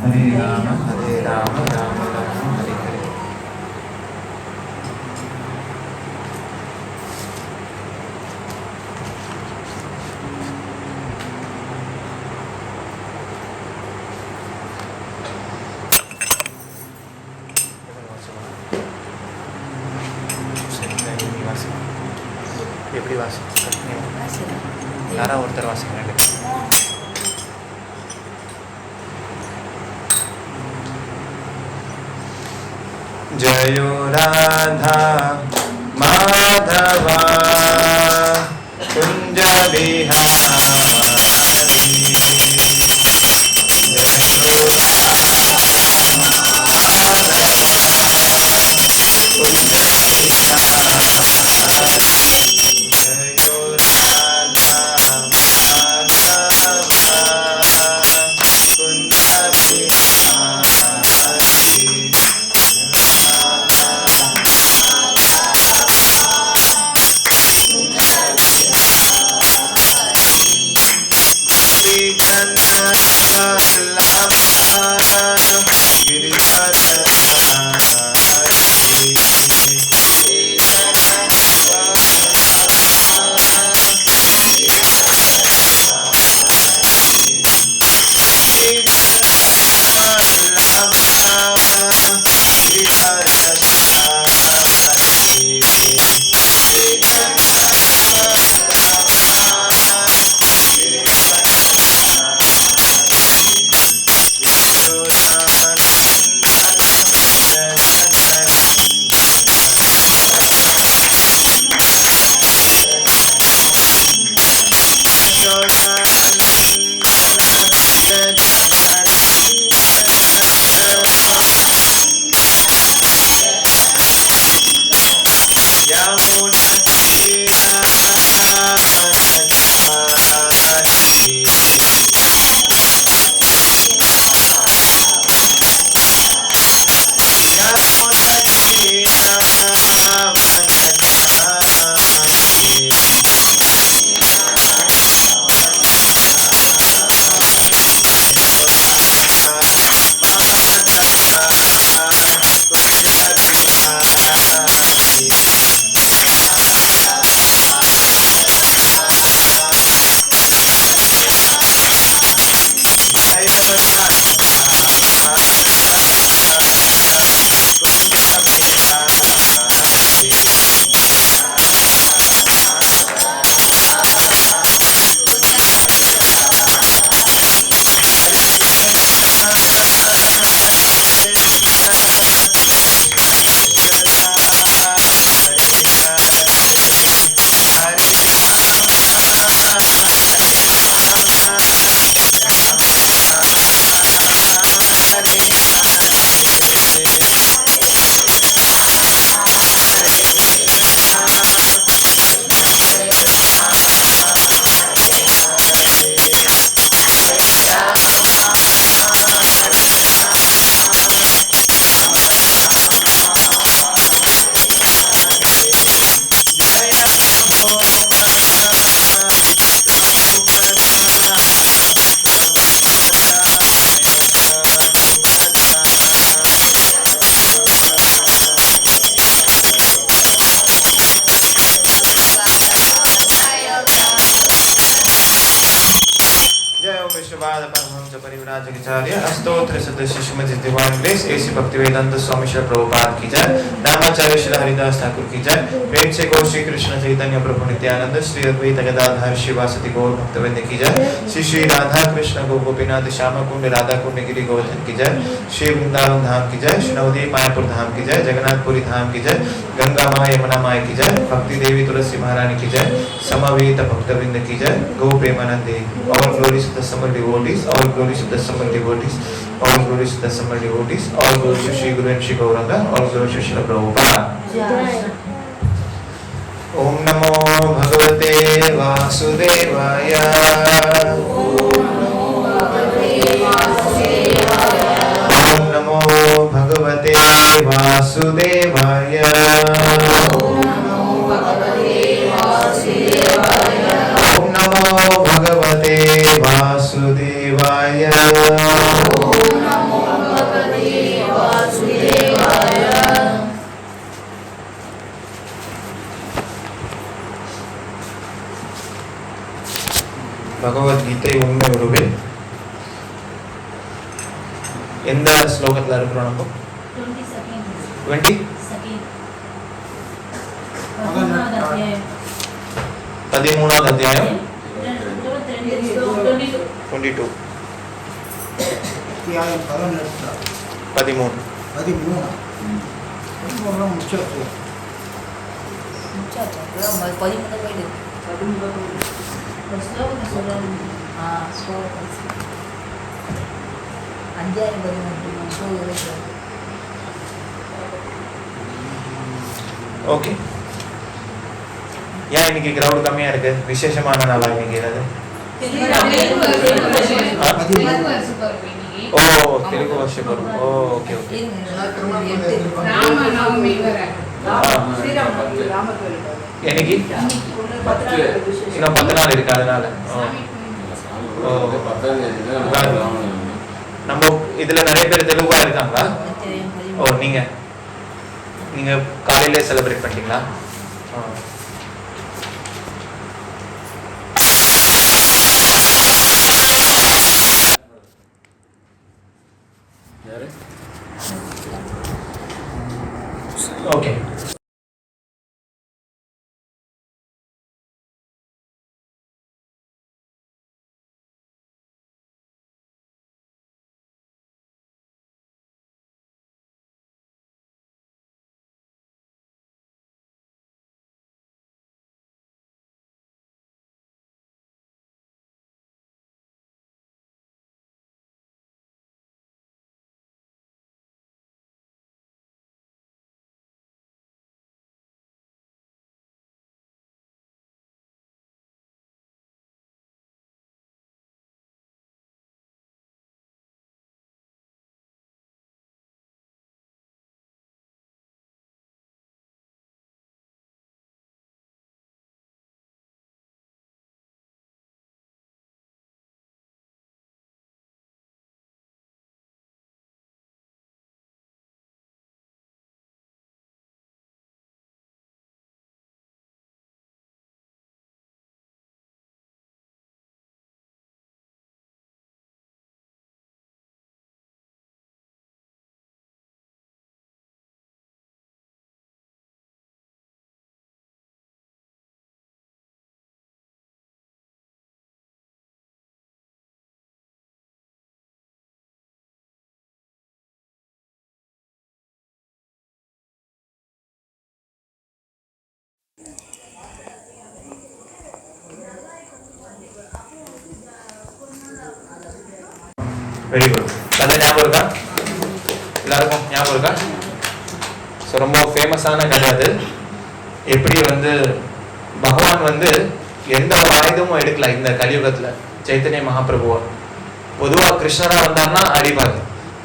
हरे राम राम राम हरे हरे। எப்படி வாசம் யாராவது ஒருத்தர் வாசிக்கிறேன். जयो राधा माधवा कुंज बिहारी जयो स्तोत्र सदस्य श्रीमती दीवान ग्रेस ऐसी भक्तिवेदांत स्वामी श्री प्रभुपाद की जय। रामाचार्य श्री हरिदास ठाकुर की जय। प्रेम से गौर श्री कृष्ण चैतन्य प्रभु नित्यानंद श्री अद्वैत गदाधर शिवासति गौर भक्तवृंद की जय। श्री श्री राधा कृष्ण गो गोपीनाथ श्याम कुंड राधा कुंड गिरी गोवर्धन की जय। श्री वृंदावन धाम की जय। श्री नवदीप मायापुर धाम की जय। जगन्नाथपुरी धाम की जय। गंगा माँ यमुना माँ की जय। भक्ति देवी तुलसी महारानी की जय। समवेत भक्तवृंद की जय। गौ प्रेमानंदे। All glories to the summer devotees. All glories to the summer devotees. All glories to the summer devotees. All glories to Shri Guru and Shri Gauranga. All glories to Shri Prabhupada. Om Namo Bhagavate Vasudevaya. Om Namo Bhagavate Vasudevaya. Om Namo Bhagavate Vasudevaya. Om Namo கீதை உண்மை உருவில் எந்த ஸ்லோகத்துல இருக்கிறோம் நம்ம? 20 13வது அத்தியாயம் 22 13 okay. ஏன் இன்னைக்கு ground கம்மியா இருக்கு? விசேஷமான நாளா இன்னைக்கு ஏதாவது? ஓ தெலுங்கு வருஷ பருவம். ஓ ஓகே ஓகே. என்னைக்கு? இன்னும் 10 நாள் இருக்கு அதனால. நம்ம இதுல நிறைய பேர் தெலுங்கா இருக்காங்களா? ஓ நீங்க காலையிலே செலிப்ரேட் பண்ணிட்டீங்களா? ஓகே. Very good. கதை ஞாபகம் இருக்கா? எல்லாருக்கும் ஞாபகம் இருக்கா? ஸோ ரொம்ப ஃபேமஸான கதை அது. எப்படி பகவான் எந்த ஒரு ஆயுதமும் எடுக்கல இந்த கலியுகத்தில். சைத்தன்ய மகாபிரபுவா பொதுவாக கிருஷ்ணரா வந்தார்னா அடிப்பார்,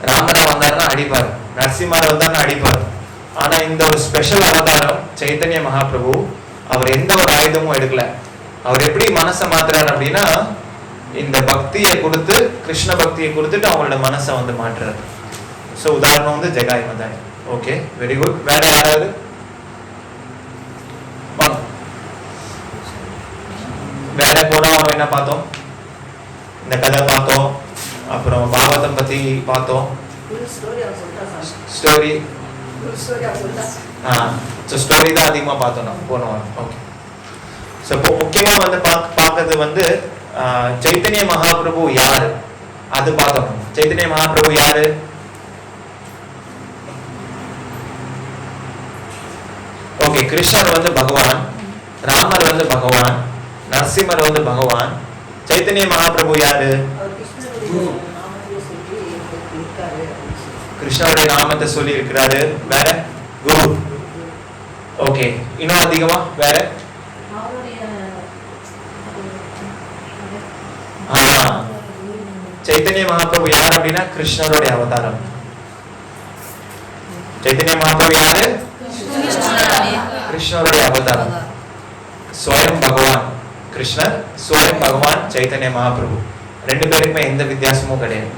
ராமரா வந்தார்னா அடிப்பார், நரசிம்மரா வந்தார்னா அடிப்பார். ஆனா இந்த ஒரு ஸ்பெஷல் அவதாரம் சைத்தன்ய மகாபிரபு, அவர் எந்த ஒரு ஆயுதமும் எடுக்கல. அவர் எப்படி மனசை மாத்துறாரு அப்படின்னா, இந்த பக்தியை கொடுத்து, கிருஷ்ண பக்தியை கொடுத்துட்டு அவங்களோட மனசை மாற்றுறாரு. ஸோ உதாரணம் Jagai Madhai. Okay, very good. வேற யாராவது? வேற போனா என்ன பார்த்தோம்? இந்த கதை பார்த்தோம், அப்புறம் பாகவதம் பத்தி பார்த்தோம். ஸ்டோரி ஸ்டோரி தான் அதிகமா பார்த்தோம் நம்ம போன வாரம். ஓகே. ஸோ முக்கியமா பார்க்கறது சைத்தன்ய மகாபிரபு யாரு அது பார்த்தோம். சைத்தன்ய மகாபிரபு யாரு? ஓகே, கிருஷ்ணர் பகவான், ராமர் பகவான், நரசிம்மர் பகவான். சைத்தன்ய மகாபிரபு யாரு? கிருஷ்ணருடைய நாமத்தை சொல்லி இருக்கிறாரு. வேற? குரு. ஓகே, இன்னும் அதிகமா வேற? சைத்தன்ய மகாபிரபு யார் அப்படின்னா கிருஷ்ணருடைய அவதாரம். சைத்தன்ய மகாபிரபு யாரு? கிருஷ்ணருடைய அவதாரம். ஸ்வயம் பகவான் கிருஷ்ணர், ஸ்வயம் பகவான் சைத்தன்ய மகாபிரபு. ரெண்டு பேருக்குமே எந்த வித்தியாசமும் கிடையாது.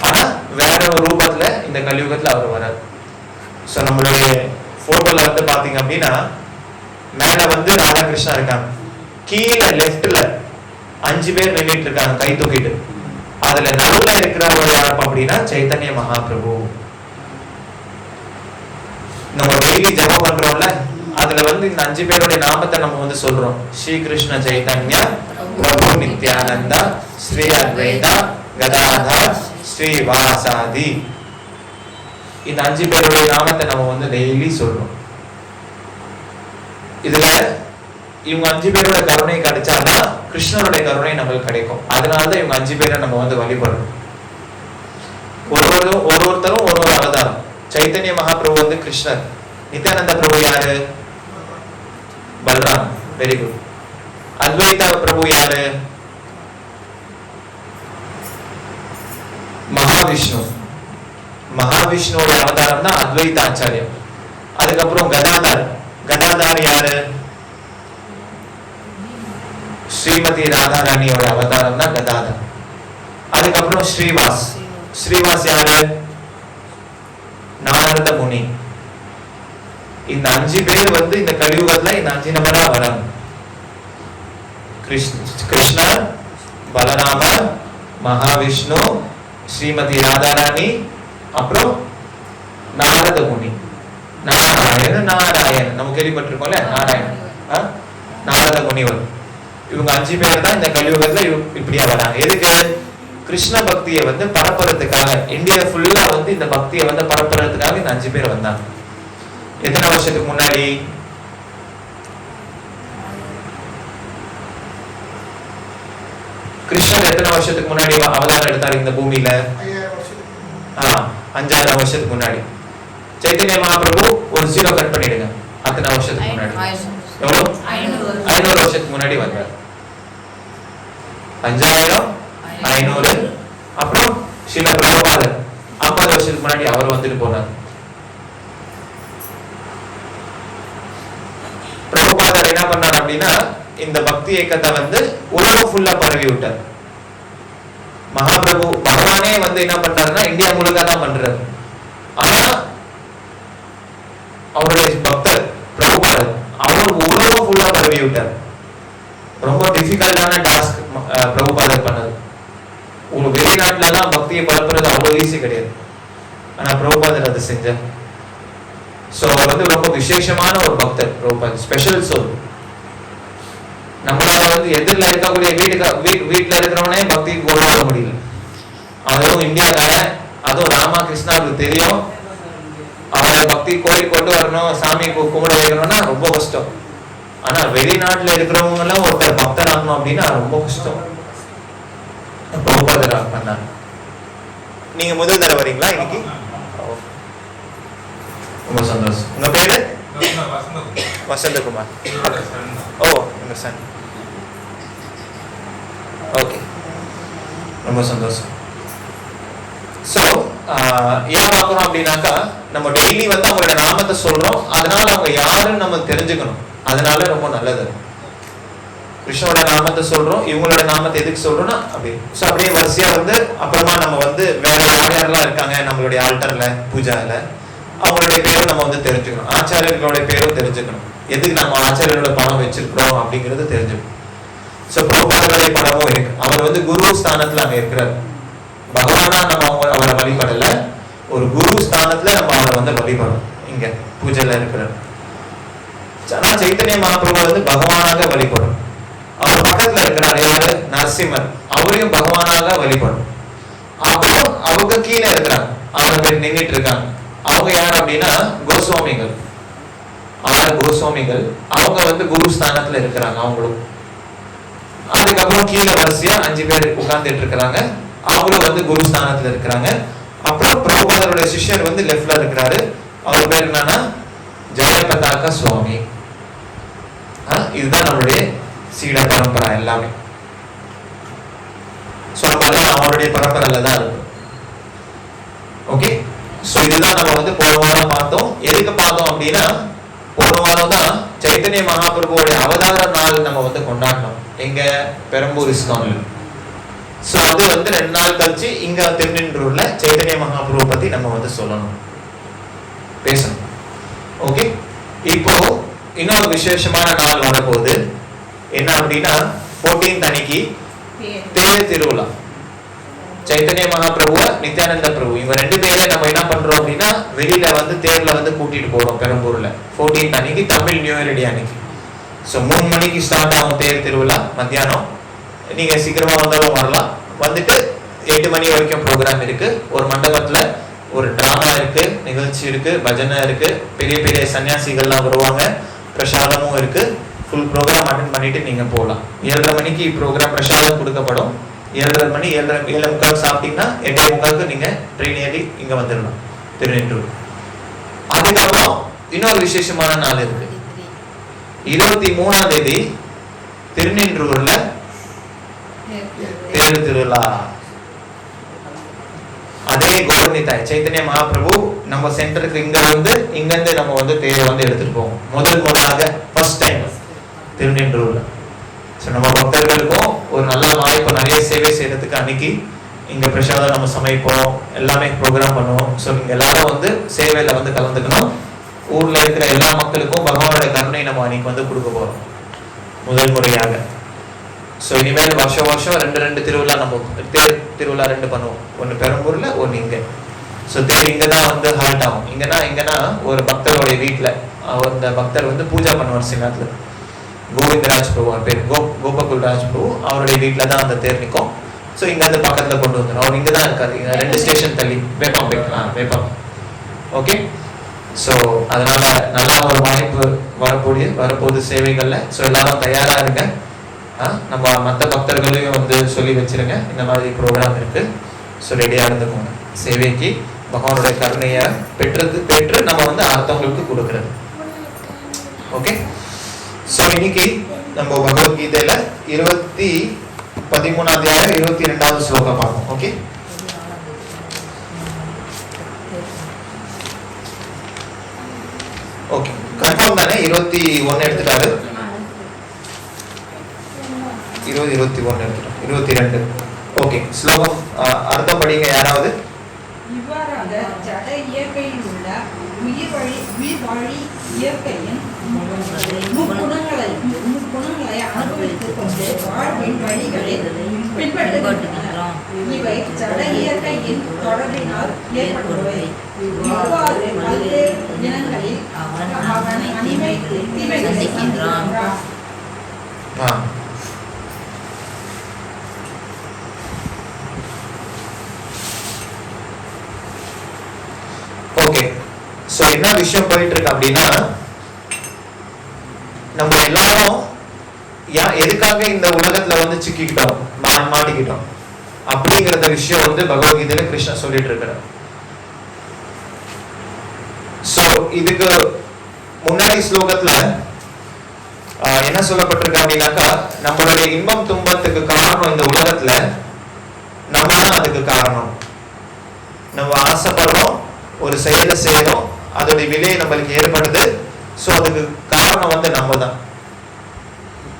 ஆனா வேற ஒரு ரூபத்துல இந்த கலியுகத்துல அவர் வரார். சோ நம்மளுடைய போட்டோல பாத்தீங்க அப்படின்னா மேல ராதாகிருஷ்ணா இருக்காங்க, கீழே லெஃப்ட்ல 5 பேர் நின்றுட்டு இருக்காங்க கை தூக்கிட்டு. அதுல நடுவுல இருக்கிறவர் யார் அப்படின்னா சைத்தன்ய மகாபிரபு. நம்ம டெய்லி ஜெபம் பண்றோம்ல, அதுல இந்த 5 பேருடைய நாமத்தை நம்ம சொல்றோம். ஸ்ரீ கிருஷ்ண சைத்தன்ய பிரபு நித்யானந்தா ஸ்ரீ அத்வைதா கதாதர் ஸ்ரீவாசாதி. இந்த 5 பேருடைய நாமத்தை நம்ம டெய்லி சொல்றோம். இதுல இவங்க 5 பேரோட கருணை கிடைச்சாதான் கிருஷ்ணருடைய கருணை நம்மளுக்கு கிடைக்கும். அதனாலதான் இவங்க 5 பேரை நம்ம வழிபடுறோம். ஒருத்தரும் ஒரு அவதாரம். சைத்தன்ய மகாபிரபு கிருஷ்ணர், நித்யானந்த பிரபு யாரு? பல்ராம். Very good. அத்வைதா பிரபு யாரு? மகாவிஷ்ணு. மகாவிஷ்ணுவோட அவதாரம் தான் அத்வைத ஆச்சாரியம். அதுக்கப்புறம் கதாதார். கதாதார் யாரு? ஸ்ரீமதி ராதாராணியோட அவதாரம் தான் கதாதார். அதுக்கப்புறம் ஸ்ரீவாஸ். ஸ்ரீவாஸ் யாரு? நாரத முனி. இந்த 5 பேர் இந்த கலியுகத்துல இந்த 5 நபரா வராங்க. கிருஷ்ணர், பலராமர், மகாவிஷ்ணு, ஸ்ரீமதி ராதாராணி, அப்புறம் நாரத முனி. நாராயணன் நம்ம கேள்விப்பட்டிருக்கோம்ல, நாராயணன், நாரத முனிவர். இவங்க 5 பேர் தான் இந்த கலியுகத்துல இப்படியா வராங்க. எதுக்கு? கிருஷ்ண பக்தியை பரப்புறதுக்காக. இந்தியா ஃபுல்லா இந்த பக்தியை பரப்புறதுக்காக இந்த 5 பேர் வந்தாங்க. எத்தனை வருஷத்துக்கு முன்னாடி? கிருஷ்ணர் எத்தனை வருஷத்துக்கு முன்னாடி அவதாரம் எடுத்தாரு இந்த பூமியில? 5000 வருஷத்துக்கு முன்னாடி. சைத்தன்ய மகாபிரபு ஒரு 0 கட் பண்ணிடுங்க. அத்தனை வருஷத்துக்கு முன்னாடி எவ்வளவு? 500 வருஷத்துக்கு முன்னாடி வந்தார். 5000, 500. அப்புறம் ஸ்ரீல பிரபுபாதர் 50 வருஷத்துக்கு முன்னாடி அவர் வந்துட்டு போனார். பிரபுபாதர் என்ன பண்ணார் அப்படின்னா, இந்த பக்தி இயக்கத்தை உலகம் ஃபுல்லா பரவி விட்டார். மகாபிரபு பகவானே என்ன பண்றாருன்னா இந்தியா முழுக்க தான் பண்றாரு. ஆனா அவருடைய பக்தர் பிரபுபாதர் அவர் உலகம் ஃபுல்லா பரவி விட்டார். ரொம்ப டிஃபிகல்ட்டான டாஸ்க் பிரபுபாதர் பண்ணது. ஒரு வெளிநாட்டுல எல்லாம் பக்தியை பரப்புறது அவ்வளவு ஈஸி கிடையாது. ஆனா பிரபுபாதர் அதை செஞ்சார். சோ ரொம்ப விசேஷமான ஒரு பக்தர் பிரபுபாதர், ஸ்பெஷல் சோல். நம்மளால எதிரில் இருக்கக்கூடிய வீட்டுல இருக்கிறவனே பக்திக்கு கொண்டு வர முடியல. அதுவும் இந்தியாக்காரன், அதுவும் ராமா கிருஷ்ணாவுக்கு தெரியும் அவரை பக்தி கோயில் கொண்டு வரணும், சாமி கும்பிட வைக்கணும்னா ரொம்ப கஷ்டம். ஆனா வெளிநாட்டுல இருக்கிறவங்க எல்லாம் ஒருத்தர் பக்தர் ஆகணும் அப்படின்னா ரொம்ப கஷ்டம். பிரபுபாதர் பண்ணாங்க. நீங்க முதல் தடவை வரீங்களா இன்னைக்கு? ரொம்ப சந்தோஷம். உங்க பேரு? வசந்தகுமார். ஓ, உங்க சன். ஓகே, ரொம்ப சந்தோஷம். சோ ஏன் பார்க்கணும் அப்படின்னாக்கா, நம்ம டெய்லி அவங்களோட நாமத்தை சொல்றோம். அதனால அவங்க யாருன்னு நம்ம தெரிஞ்சுக்கணும். அதனால ரொம்ப நல்லது. கிருஷ்ணோட நாமத்தை சொல்றோம், இவங்களோட நாமத்தை எதுக்கு சொல்றோம்னா அப்படி. சோ அப்படியே வரிசையா அப்புறமா நம்ம வேற யார் யாரெல்லாம் இருக்காங்க நம்மளுடைய ஆல்டர்ல பூஜால அவங்களுடைய பேரும் நம்ம தெரிஞ்சுக்கணும். ஆச்சாரியர்களுடைய பேரும் தெரிஞ்சுக்கணும். எதுக்கு நம்ம ஆச்சாரியரோட படம் வச்சிருக்கிறோம் அப்படிங்கிறது தெரிஞ்சுக்கணும். சோ பிரபுபாதருடைய படமும் இருக்கு. அவர் குரு ஸ்தானத்துல அங்க இருக்கிறார். பகவானா நம்ம அவரை வழிபடல, ஒரு குரு ஸ்தானத்துல நம்ம அவரை வழிபடணும். இங்க பூஜைல இருக்கிறார். ஆனா சைத்தன்ய மகாபிரபு பகவானாக வழிபடும். அவர் பக்கத்துல இருக்கிறார் யாரு? நரசிம்மர். அவரையும் பகவானாக வழிபடும். அப்புறம் அவங்க கீழே இருக்கிறாங்க, அவங்க பேர் நின்றுட்டு இருக்காங்க. அவங்க யார் அப்படின்னா கோஸ்வாமிகள். கோஸ்வாமிகள் அவங்க குரு ஸ்தானத்துல இருக்கிறாங்க அவங்களும். அதுக்கப்புறம் கீழே வரிசையா 5 பேர் உட்கார்ந்துட்டு இருக்கிறாங்க. அவங்களும் குரு ஸ்தானத்துல இருக்கிறாங்க. அப்புறம் பிரபுபாதருடைய சிஷ்யர் லெஃப்ட்ல இருக்கிறாரு. அவர் பேர் என்னன்னா ஜெயபதாக்க சுவாமி. இதுதான் நம்மளுடைய சீட பரம்பரை எல்லாமே. அவருடைய பரம்பரையில தான் இருக்கும். ஓகே, சோ இதுதான் நம்ம போன வாரம் பார்த்தோம். எதுக்கு பார்த்தோம் அப்படின்னா, போன வாரம் தான் சைத்தன்ய மகாபிரபுவோட அவதார நாள் நம்ம கொண்டாடணும். எங்க? பெரம்பூர் இஸ்கான்ல. சோ அது 2 நாள் கழிச்சு இங்க திருநின்றூர்ல சைத்தன்ய மகாபிரபு பத்தி நம்ம சொல்லணும், பேசணும். ஓகே, இப்போ இன்னொரு விசேஷமான நாள் வரப்போகுது. என்ன அப்படின்னா 14th அன்னைக்கு தேர் திருவிழா. சைத்தன்ய மகாபிரபுவ நித்யானந்த பிரபு இவங்க ரெண்டு பேரை நம்ம என்ன பண்றோம் அப்படின்னா வெளியில வந்து தேர்ல வந்து கூட்டிட்டு போறோம் பெரம்பூர்ல 14th அன்னைக்கு, தமிழ் நியூ இயர் டே அன்னைக்கு. ஸோ 3 மணிக்கு ஸ்டார்ட் ஆகும் தேர் திருவிழா மத்தியானம். நீங்க சீக்கிரமா வந்தாலும் வரலாம். வந்துட்டு 8 மணி வரைக்கும் ப்ரோக்ராம் இருக்கு. ஒரு மண்டபத்துல ஒரு டிராமா இருக்கு, நிகழ்ச்சி இருக்கு, பஜனை இருக்கு, பெரிய பெரிய சன்னியாசிகள்லாம் வருவாங்க, பிரசாதமும் இருக்கு. ஃபுல் ப்ரோக்ராம் அட்டென்ட் பண்ணிட்டு நீங்க போகலாம். 7:30 மணிக்கு ப்ரோக்ராம் பிரசாதம் கொடுக்கப்படும். 7:30 மணி 7:45 சாப்பிட்டீங்கன்னா 8:45 நீங்க ட்ரெயின் ஏறி இங்க வந்துடலாம் திருநெற்றூர். அதுக்கப்புறம் இன்னொரு விசேஷமான நாள் இருக்கு. 23ஆம் தேதி திருநெற்றூர்ல தேர் திருவிழா. அதே கௌரவனிதாய் சைத்தன்ய மகாபிரபு நம்ம சென்டருக்கு இங்கிருந்து நம்ம வந்து தேரை வந்து எடுத்துட்டு போவோம். முதலாக ஃபர்ஸ்ட் டைம் திருநெற்றூர்ல. ஸோ நம்ம பக்தர்களுக்கும் ஒரு நல்ல வாய்ப்பு, நிறைய சேவை செய்யறதுக்கு அன்னைக்கு இங்க பிரசாதம் நம்ம சமைப்போம், எல்லாமே ப்ரோக்ராம் பண்ணுவோம். ஸோ நீங்க எல்லாரும் வந்து சேவையில வந்து கலந்துக்கணும். ஊர்ல இருக்கிற எல்லா மக்களுக்கும் பகவானோட கருணை நம்ம அன்னைக்கு வந்து கொடுக்க போறோம் முதல் முறையாக. ஸோ இனிமேல் வருஷம் 2 திருவிழா நம்ம தேர் திருவிழா 2 பண்ணுவோம். ஒன்று பெரம்பூர்ல, ஒன்று இங்க. ஸோ தேர் இங்க தான் வந்து ஹால்ட் ஆகும். இங்கன்னா ஒரு பக்தருடைய வீட்டில் அந்த பக்தர் வந்து பூஜா பண்ணுவார். சில நேரத்தில் கோவிந்தராஜ் பிரபு பேர் கோபகுல்ராஜ் பிரபு, அவருடைய வீட்டில் தான் அந்த தேர் நிற்கும். ஸோ இங்க வந்து பக்கத்தில் கொண்டு வந்துடும். அவர் இங்கே தான் இருக்காரு, 2 ஸ்டேஷன் தள்ளி வேப்பம். ஓகே. ஸோ அதனால நல்லா ஒரு வாய்ப்பு வரப்போகுது சேவைகள்ல. ஸோ எல்லாரும் தயாரா இருங்க. நம்ம மற்ற பக்தர்களையும் வந்து சொல்லி வச்சிருங்க, இந்த மாதிரி ப்ரோக்ராம் இருக்கு. ஸோ ரெடியா இருந்துக்கோங்க. சேவைக்கு பகவானுடைய கருணையை பெற்று நம்ம வந்து அடுத்தவங்களுக்கு கொடுக்கறது. ஓகே. ஸோ இன்னைக்கு நம்ம பகவத்கீதையில 13 அத்தியாயம் 22வது ஸ்லோகம் பார்ப்போம். ஓகே. ஓகே, கன்ஃபார்ம் தானே? 21 எடுத்துட்டாரு. 21 எடுத்துட்டோம். 22. ஓகே, ஸ்லோகம் அர்த்தம் படிங்க யாராவது. இவ்வாறாக ஜட இயற்கையில் உள்ள உயிர் வாழி இயற்கையின் முக்குணங்களை அனுபவித்துக் கொண்டு வாழ்வின் வழிகளை பின்பற்றுகின்றன. இவை ஜட இயற்கையின் தொடர்பினால் ஏற்படுபவை. இவ்வாறு பல்வேறு இனங்களில் அவன் தீமைகளை சந்திக்கின்றான். ஓகே. சோ என்ன விஷயம் போயிட்டு இருக்கு அப்படின்னா, நம்ம எல்லாரும் எதுக்காக இந்த உலகத்துல வந்து சிக்கிக்கிட்டோம், மாட்டிக்கிட்டோம் அப்படிங்கிற விஷயம் வந்து பகவத்கீதையில கிருஷ்ணன் சொல்லிட்டு இருக்கிறார். சோ இதுக்கு முன்னாடி ஸ்லோகத்துல என்ன சொல்லப்பட்டிருக்கு அப்படின்னாக்கா, நம்மளுடைய இன்பம் துன்பத்துக்கு காரணம் இந்த உலகத்துல நம்ம தான் அதுக்கு காரணம். நம்ம ஆசைப்படுறோம், ஒரு செயலை செய்யறோம், அதோட விலை நம்மளுக்கு ஏற்படுது. சோ அதுக்கு காரணம் வந்து நம்ம தான்,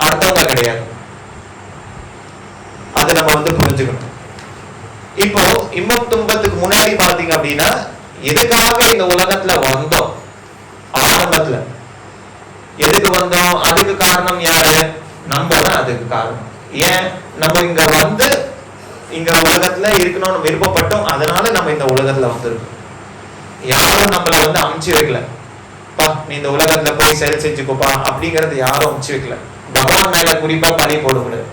அடுத்தவங்க கிடையாது. அதை நம்ம வந்து புரிஞ்சுக்கணும். இப்போ இன்பம் துன்பத்துக்கு முன்னாடி பாத்தீங்க அப்படின்னா, எதுக்காக இந்த உலகத்துல வந்தோம், ஆரம்பத்துல எதுக்கு வந்தோம், அதுக்கு காரணம் யாரு? நம்ம தான் அதுக்கு காரணம். ஏன் நம்ம இங்க வந்து இங்க உலகத்துல இருக்கணும்னு விருப்பப்பட்டோம், அதனால நம்ம இந்த உலகத்துல வந்திருக்கோம். யாரும் நம்மள வந்து அமுச்சு வைக்கல, பா நீ இந்த உலகத்துல போய் செயல் செஞ்சுக்கோப்பா அப்படிங்கறது யாரும் அமுச்சு வைக்கல. பகவான் மேல குறிப்பா பழி போடக்கூடாது.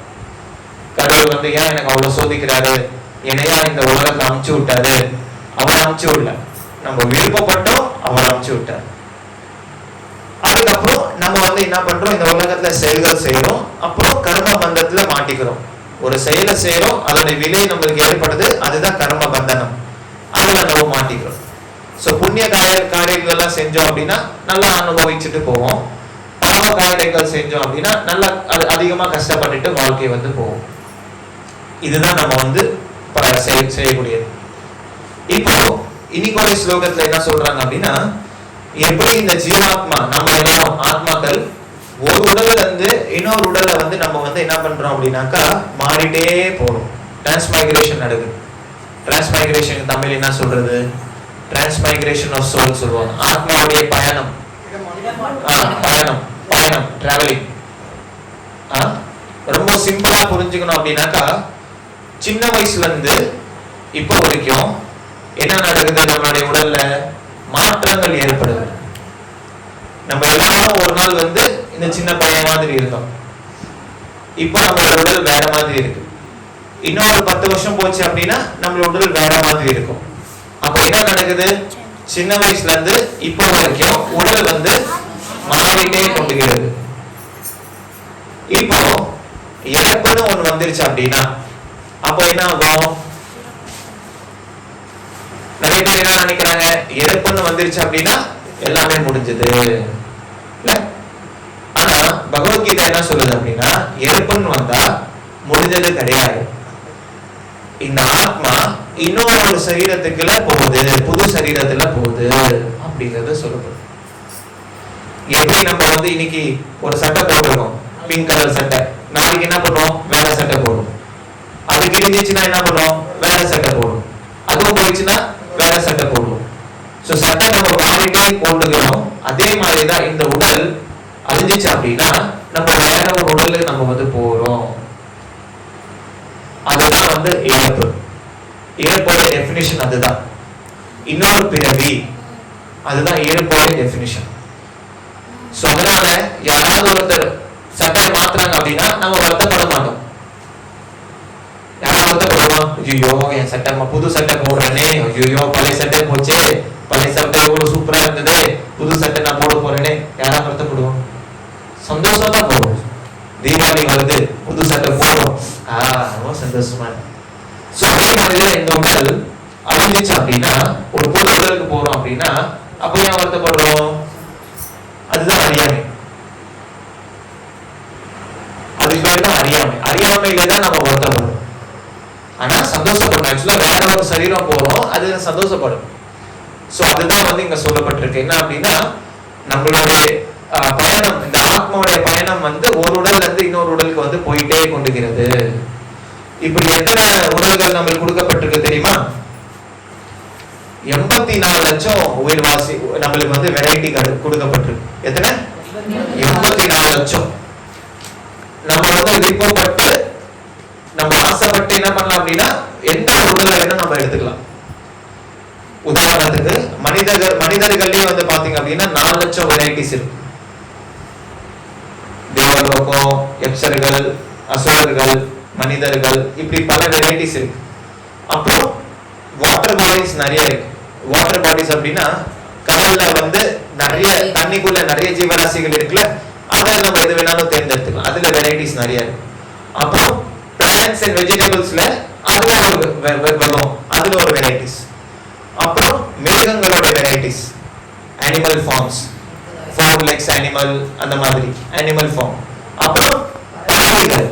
கடவுள் வந்து ஏன் எனக்கு அவ்வளவு சோதிக்கிறாரு, என்னையா இந்த உலகத்துல அமுச்சு விட்டாரு, அவர் அமுச்சு விடல, நம்ம விருப்பப்பட்டோம், அவர் அமுச்சு விட்டார். அதுக்கப்புறம் நம்ம வந்து என்ன பண்றோம், இந்த உலகத்துல செயல்கள் செய்யறோம், அப்புறம் கர்ம பந்தத்துல மாட்டிக்கிறோம். ஒரு செயலை செய்யறோம், அதோட விலை நம்மளுக்கு ஏற்படுது, அதுதான் கர்ம பந்தனம். அதுல நம்ம மாட்டிக்கிறோம். சோ புண்ணிய காரியங்கள் எல்லாம் செஞ்சோம் அப்படின்னா நல்லா அனுபவிச்சுட்டு போவோம். பாவ காரியங்கள் செஞ்சோம் அப்படின்னா நல்லா அதிகமா கஷ்டப்பட்டுட்டு வாழ்க்கை வந்து போவோம். இதுதான் நம்ம வந்து செய்யக்கூடியது. இப்போ இன்னைக்கு ஒரு ஸ்லோகத்துல என்ன சொல்றாங்க அப்படின்னா, எப்படி இந்த ஜீவாத்மா, நம்ம எல்லாரும் ஆத்மாக்கள் ஒரு உடல்ல இருந்து இன்னொரு உடல்ல வந்து நம்ம வந்து என்ன பண்றோம் அப்படின்னாக்கா மாறிட்டே போறோம். டிரான்ஸ்மைக்ரேஷன் நடக்குது. டிரான்ஸ்மைக்ரேஷன் தமிழ் என்ன சொல்றது? டிரான்ஸ்மைக்ரேஷன் ஆஃப் சோல் சொல்லுவாங்க. ஆத்மாவுடைய பயணம், டிராவலிங். ரொம்ப சிம்பிளா புரிஞ்சுக்கணும் அப்படின்னாக்கா, சின்ன வயசுல இருந்து இப்போ வரைக்கும் என்ன நடக்குது, நம்மளுடைய உடல்ல மாற்றங்கள் ஏற்படுது. நம்ம எல்லாரும் ஒரு நாள் இந்த சின்ன பையன் மாதிரி இருந்தோம். இப்போ நம்மளோட உடல் வேற மாதிரி இருக்கு. இன்னொரு 10 வருஷம் போச்சு அப்படின்னா நம்மளோட உடல் வேற மாதிரி இருக்கும். அப்ப என்ன நடக்குது, சின்ன வயசுல இருந்து இப்போ வரைக்கும் உடல் மாறிட்டே கொண்டுகிறது. இப்போ இறப்புன்னு ஒண்ணு வந்துருச்சு அப்படின்னா அப்போ என்ன ஆகும், நிறைய பேர் என்ன நினைக்கிறாங்க, இறப்புன்னு வந்துருச்சு அப்படின்னா எல்லாமே முடிஞ்சது. ஆனா பகவத்கீதை என்ன சொல்லுது அப்படின்னா, இறப்புன்னு வந்தா முடிஞ்சது கிடையாது. இந்த ஆத்மா இன்னொரு சரீரத்துக்குள்ள போகுது, புது சரீரத்துல போகுது அப்படிங்கறத சொல்லப்படும். எப்படி நம்ம இன்னைக்கு ஒரு சட்டை போடுறோம், பிங்க் கலர் சட்டை, நாளைக்கு என்ன பண்ணுவோம், வேற சட்டை போடும். அது கிழிஞ்சிச்சுன்னா என்ன பண்ணுவோம், வேற சட்டை போடும். அதுவும் போயிடுச்சுன்னா வேற சட்டை போடுவோம். சோ சட்டை நம்ம மாறிட்டே போட்டுக்கிறோம். அதே மாதிரிதான் இந்த உடல் அழிஞ்சிச்சு அப்படின்னா நம்ம வேற ஒரு உடலுக்கு நம்ம போறோம். அதுதான் இறப்பு. இறப்போட டெஃபினிஷன் அதுதான். இன்னொரு பிறவி, அதுதான் இறப்போட டெஃபினிஷன். சோ அதனால யாராவது ஒருத்தர் சட்டையை மாத்துறாங்க அப்படின்னா நம்ம வருத்தப்பட மாட்டோம். யாராவது வருத்தப்படுவோம், ஐயோ என் சட்டை புது சட்டை போடுறேனே, ஐயோ பழைய சட்டை போச்சே, பழைய சட்டை எவ்வளவு சூப்பரா இருந்தது, புது சட்டை நான் போட போறேனே, யாராவது வருத்தப்படுவோம்? சந்தோஷமா தான் போடுவோம். தீபாவளி வருது, புது சட்டை போடுறோம், ரொம்ப சந்தோஷமா இருக்கு. சோ அதே மாதிரிதான் இந்த உடல் அழிஞ்சிச்சு அப்படின்னா, ஒரு புது உடலுக்கு போறோம் அப்படின்னா அப்ப ஏன் வருத்தப்படுறோம்? அதுதான் அறியாமை. அதுக்கு பேர் தான் அறியாமை. அறியாமையில தான் நம்ம வருத்தப்படுறோம். ஆனா சந்தோஷப்படணும். ஆக்சுவலா வேற ஒரு சரீரம் போறோம், அது சந்தோஷப்படும். சோ அதுதான் இங்க சொல்லப்பட்டிருக்கு. என்ன அப்படின்னா, நம்மளுடைய பயணம், இந்த ஆத்மாவுடைய பயணம் ஒரு உடல்ல இருந்து இன்னொரு உடலுக்கு போயிட்டே கொண்டுகிறது. இப்படி எத்தனை உடல்கள் நம்மளுக்கு கொடுக்கப்பட்டிருக்கு தெரியுமா? 84 லட்சம் உயிர்வாசி நம்மளுக்கு வெரைட்டி கொடுக்கப்பட்டிருக்கு. எத்தனை? 84 லட்சம். நம்ம விருப்பப்பட்டு நம்ம ஆசைப்பட்டு என்ன பண்ணலாம் அப்படின்னா எந்த உடலை வேணும் நம்ம எடுத்துக்கலாம். உதாரணத்துக்கு மனிதர்கள்லயே பாத்தீங்க அப்படின்னா 4 லட்சம் வெரைட்டிஸ் இருக்கு. தேவலோகம், எப்சர்கள், அசுரர்கள், மனிதர்கள், இப்படி பல வெரைட்டிஸ் இருக்கு. அப்புறம் வாட்டர் பாடிஸ் நிறைய இருக்கு. வாட்டர் பாடிஸ் அப்படின்னா கடல்ல நிறைய தண்ணிக்குள்ள நிறைய ஜீவராசிகள் இருக்குல்ல, அதை நம்ம எது வேணாலும் தேர்ந்தெடுத்துக்கலாம். அதுல வெரைட்டிஸ் நிறைய இருக்கு. அப்புறம் பிளான்ட்ஸ் அண்ட் வெஜிடபிள்ஸ்ல அதுல ஒரு வரும், அதுல ஒரு வெரைட்டிஸ். அப்புறம் மிருகங்களோட varieties, animal forms, 4 legs animal, அந்த மாதிரி அனிமல் ஃபார்ம். அப்புறம் பறவைகள்,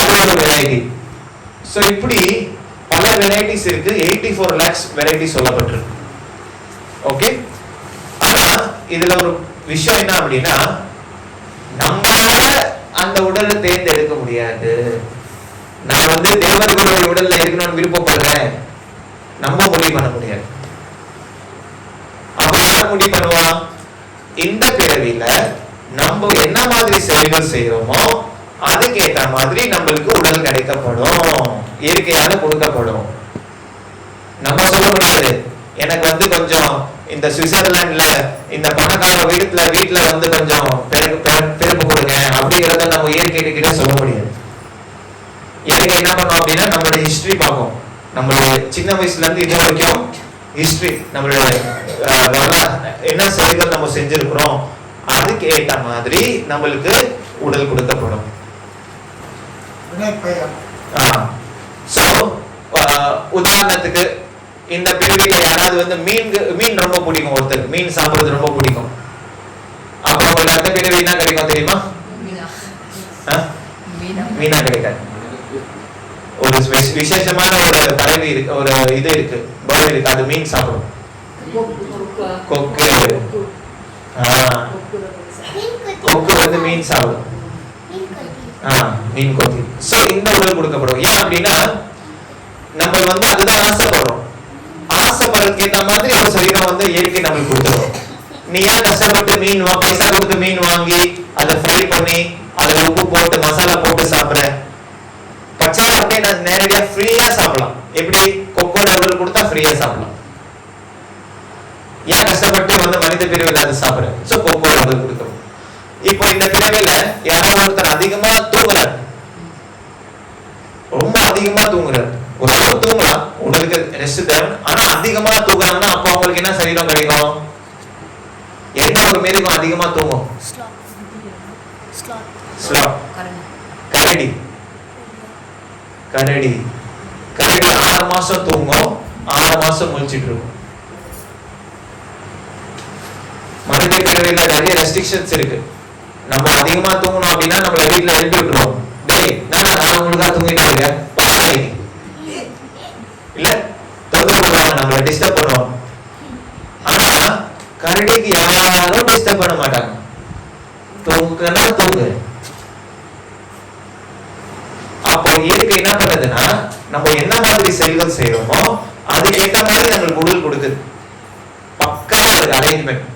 அது ஒரு வெரைட்டி. சோ இப்படி பல வெரைட்டிஸ் இருக்கு. 84 lakhs வெரைட்டி சொல்லப்பட்டிருக்கு. ஓகே. ஆனா இதுல ஒரு விஷயம் என்ன அப்படின்னா, நம்மளால அந்த உடலை தேர்ந்தெடுக்க முடியாது. நான் தேவர்களுடைய உடல்ல இருக்கணும்னு விருப்பப்படுறேன், நம்ம முடிவு பண்ண முடியாது. அப்ப யார் முடிவு பண்ணுவா? இந்த பிறவில நம்ம என்ன மாதிரி செயல்கள் செய்யறோமோ அதுக்கேற்ற மாதிரி நம்மளுக்கு உடல் கிடைக்கப்படும், இயற்கையால கொடுக்கப்படும். நம்ம சொல்ல முடியாது, எனக்கு கொஞ்சம் இந்த சுவிட்சர்லாந்துல இந்த பணக்கார வீட்டுல கொஞ்சம் பிறப்பு கொடுங்க அப்படிங்கறத நம்ம இயற்கை கிட்ட சொல்ல முடியாது. இயற்கை என்ன பண்ணும் அப்படின்னா நம்மளுடைய ஹிஸ்டரி பார்ப்போம். நம்மளுடைய சின்ன வயசுல இருந்து இது வரைக்கும் ஹிஸ்டரி, நம்மளுடைய என்ன செயல்கள் நம்ம செஞ்சிருக்கிறோம் அதுக்கு ஏற்ற மாதிரி நம்மளுக்கு உடல் கொடுக்கப்படும். உதாரணத்துக்கு இந்த பிரிவில யாராவது மீன் ரொம்ப பிடிக்கும், ஒருத்தருக்கு மீன் சாப்பிடுறது ரொம்ப பிடிக்கும். அப்ப உங்களுக்கு அடுத்த பிரிவு என்ன கிடைக்கும் தெரியுமா? மீனா கிடைக்காது. ஒரு விசேஷமான ஒரு பறவை இருக்கு, ஒரு இது இருக்கு, பறவை இருக்கு, அது மீன் சாப்பிடும். கொக்கு, கொக்கு மீன் சாப்பிடும். மீன் கொத்தி. சோ இந்த உடல் கொடுக்கப்படும். ஏன் அப்படின்னா நம்ம அதுதான் ஆசைப்படுறோம். ஆசைப்படுறதுக்கு ஏற்ற மாதிரி ஒரு சரீரம் இயற்கை நம்மளுக்கு கொடுத்துரும். நீ ஏன் கஷ்டப்பட்டு பைசா கொடுத்து மீன் வாங்கி அதை ஃப்ரை பண்ணி அதை அதுல உப்பு போட்டு மசாலா போட்டு சாப்பிடுறேன். பச்சையா அப்படியே நான் நேரடியா ஃப்ரீயா சாப்பிடலாம். எப்படி கொக்கோ நூடுல் கொடுத்தா ஃப்ரீயா சாப்பிடலாம். ஏன் கஷ்டப்பட்டு வந்து மனித பிரிவில் அது சாப்பிடுறேன்? சோ கொக்கோ நூடுல் கொடுக்கணும். இப்போ இந்த பிறவில யாரோ ஒருத்தர் அதிகமா தூங்குறாரு, ரொம்ப அதிகமா தூங்குறாரு. ஒரு அளவு தூங்கலாம், உடலுக்கு ரெஸ்ட் தேவை. ஆனா அதிகமா தூங்குறாங்கன்னா அப்போ அவங்களுக்கு என்ன சரீரம் கிடைக்கும்? என்ன ஒரு மிருகம் அதிகமா தூங்கும்? கரடி. கரடி கரடி 6 மாசம் தூங்கும், 6 மாசம் முழிச்சிட்டு இருக்கும். மனித பிறவில நிறைய ரெஸ்ட்ரிக்ஷன்ஸ் இருக்கு. நம்ம அதிகமா தூங்கணும் அப்படின்னா நம்மள வீட்டுல எழுப்பி விட்டுருவோம். டேய் நான் உங்களுக்கா தூங்கிட்டு இருக்கேன் இல்ல, தூங்குவாங்க, நம்மள டிஸ்டர்ப் பண்ணுவோம். ஆனா கரடிக்கு யாரும் டிஸ்டர்ப் பண்ண மாட்டாங்க. தூங்குனா தூங்கு. அப்போ இயற்கை என்ன பண்ணுதுன்னா நம்ம என்ன மாதிரி செயல்கள் செய்யறோமோ அதுக்கு ஏற்ற மாதிரி நம்மளுக்கு உடல் கொடுக்குது. பக்கா ஒரு அரேஞ்ச்மெண்ட்.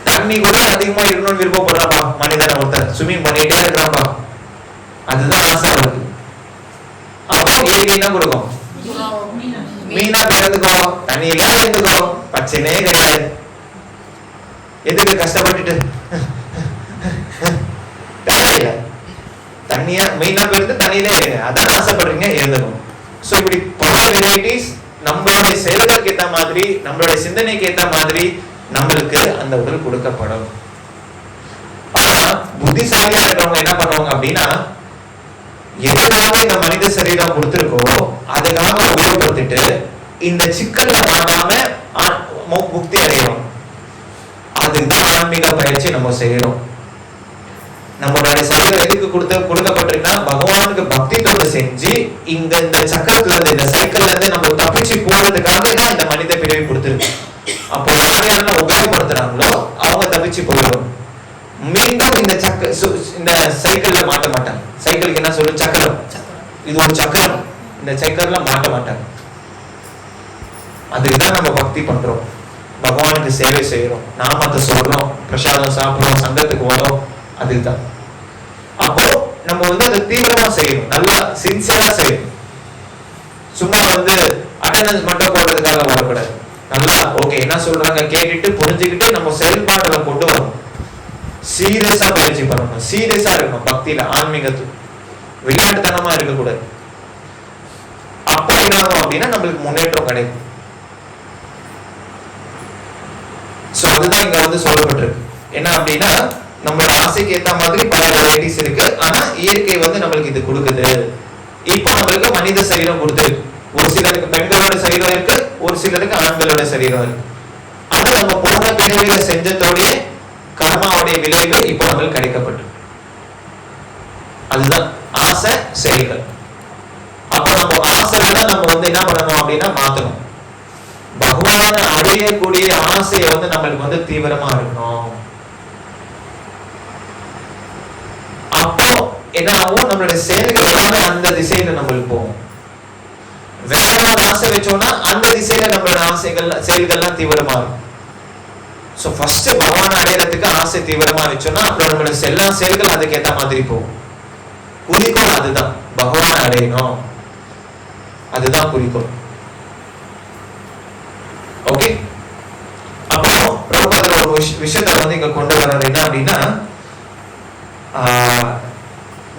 தண்ணி கூட அதிகமா இருக்கணும்னு விருப்பப்படுறாப்பா மனிதன் ஒருத்தர், ஸ்விம்மிங் பண்ணிட்டே இருக்கிறாப்பா, அதுதான் ஆசை இருக்கு. அப்போ இயற்கை என்ன கொடுக்கும்? மீனா பிறந்துக்கோ, தண்ணியில இருந்துக்கோ, பச்சைனே கிடையாது. எதுக்கு கஷ்டப்பட்டுட்டு? தேவையில்லை. தண்ணியா மீனா பிறந்து தண்ணியிலே இருங்க, அதான் ஆசைப்படுறீங்க, இருந்துக்கும். சோ இப்படி பல வெரைட்டிஸ் நம்மளுடைய செயல்களுக்கு ஏற்ற மாதிரி, நம்மளுடைய சிந்தனைக்கு ஏற்ற மாதிரி நம்மளுக்கு அந்த உடல் கொடுக்கப்படும். ஆனா புத்திசாலியா இருக்கிறவங்க என்ன பண்ணுவாங்க அப்படின்னா, எதுக்காக இந்த மனித சரீரம் கொடுத்திருக்கோ அதுக்காக உபயோகப்படுத்திட்டு இந்த சிக்கல்ல மாட்டாம முக்தி அடையணும். அதுதான் ஆன்மீக பயிற்சி நம்ம செய்யறோம். நம்மளுடைய சரீரம் எதுக்கு கொடுக்கப்பட்டிருக்கா? பகவானுக்கு பக்தித்தோட செஞ்சு இந்த சக்கரத்துல இருந்து, இந்த சைக்கிள்ல இருந்து நம்ம தப்பிச்சு போறதுக்காக தான் இந்த மனித பிரிவை கொடுத்திருக்கு. அப்போ யார் யாரெல்லாம் உபயோகப்படுத்துறாங்களோ அவங்க தப்பிச்சு போயிடும். மீண்டும் இந்த சைக்கிள்ல மாட்ட மாட்டாங்க. சைக்கிளுக்கு என்ன சொல்லும்? சக்கரம். இது ஒரு சக்கரம், இந்த சக்கரம்ல மாட்ட மாட்டாங்க. அதுதான் நம்ம பக்தி பண்றோம், பகவானுக்கு சேவை செய்யறோம், நாமத்தை சொல்றோம், பிரசாதம் சாப்பிடுறோம், சங்கத்துக்கு வரோம். அதுதான். அப்போ நம்ம வந்து அதை தீவிரமா செய்யணும், நல்லா சின்சியரா செய்யணும். சும்மா வந்து அட்டெண்டன்ஸ் மட்டும் போடுறதுக்காக வரக்கூடாது. நல்லா ஓகே என்ன சொல்றாங்க கேட்டுட்டு புரிஞ்சுக்கிட்டு நம்ம செயல்பாடுல கொண்டு வரணும். சீரியஸா பயிற்சி பண்ணணும், சீரியஸா இருக்கணும் பக்தியில, ஆன்மீகத்துல விளையாட்டுத்தனமா இருக்கக்கூடாது. அப்ப என்ன ஆகும் அப்படின்னா நம்மளுக்கு முன்னேற்றம் கிடைக்கும். சோ அதுதான் இங்க வந்து சொல்லப்பட்டிருக்கு. என்ன அப்படின்னா நம்மளோட ஆசைக்கு ஏத்த மாதிரி பல வெரைட்டிஸ் இருக்கு. ஆனா இயற்கை வந்து நம்மளுக்கு இது கொடுக்குது. இப்போ நம்மளுக்கு மனித சரீரம் கொடுத்துருக்கு. ஒரு சிலருக்கு பெண்களோட சரீரம் இருக்கு, ஒரு சிலருக்கு ஆண்களோட சரீரம் இருக்கு. ஆனா நம்ம போன பிறவில செஞ்சதோடைய கர்மாவுடைய விளைவு இப்போ நம்மளுக்கு கிடைக்கப்பட்டு, அதுதான் ஆசை செயல்கள். அப்ப நம்ம ஆசைகளை நம்ம வந்து என்ன பண்ணணும் அப்படின்னா மாத்தணும். பகவானை அடையக்கூடிய ஆசையை வந்து நம்மளுக்கு வந்து தீவிரமா இருக்கணும். அப்போ என்ன ஆகும்? நம்மளுடைய செயல்கள் எல்லாமே அந்த திசையில நம்மளுக்கு போகும். வேற ஒரு ஆசை வச்சோம்னா அந்த திசையில நம்மளோட ஆசைகள் செயல்கள்லாம் தீவிரமா இருக்கும். சோ ஃபர்ஸ்ட் பகவானை அடையறதுக்கு ஆசை தீவிரமா வச்சோம்னா அப்புறம் நம்மளோட எல்லா செயல்கள் அதுக்கு ஏத்த மாதிரி போகும். குறிக்கோள் அதுதான், பகவானை அடையணும், அதுதான் குறிக்கோள். ஓகே. அப்போ பிரபுபாதர் ஒரு விஷயத்தை வந்து இங்க கொண்டு வர்றது என்ன அப்படின்னா,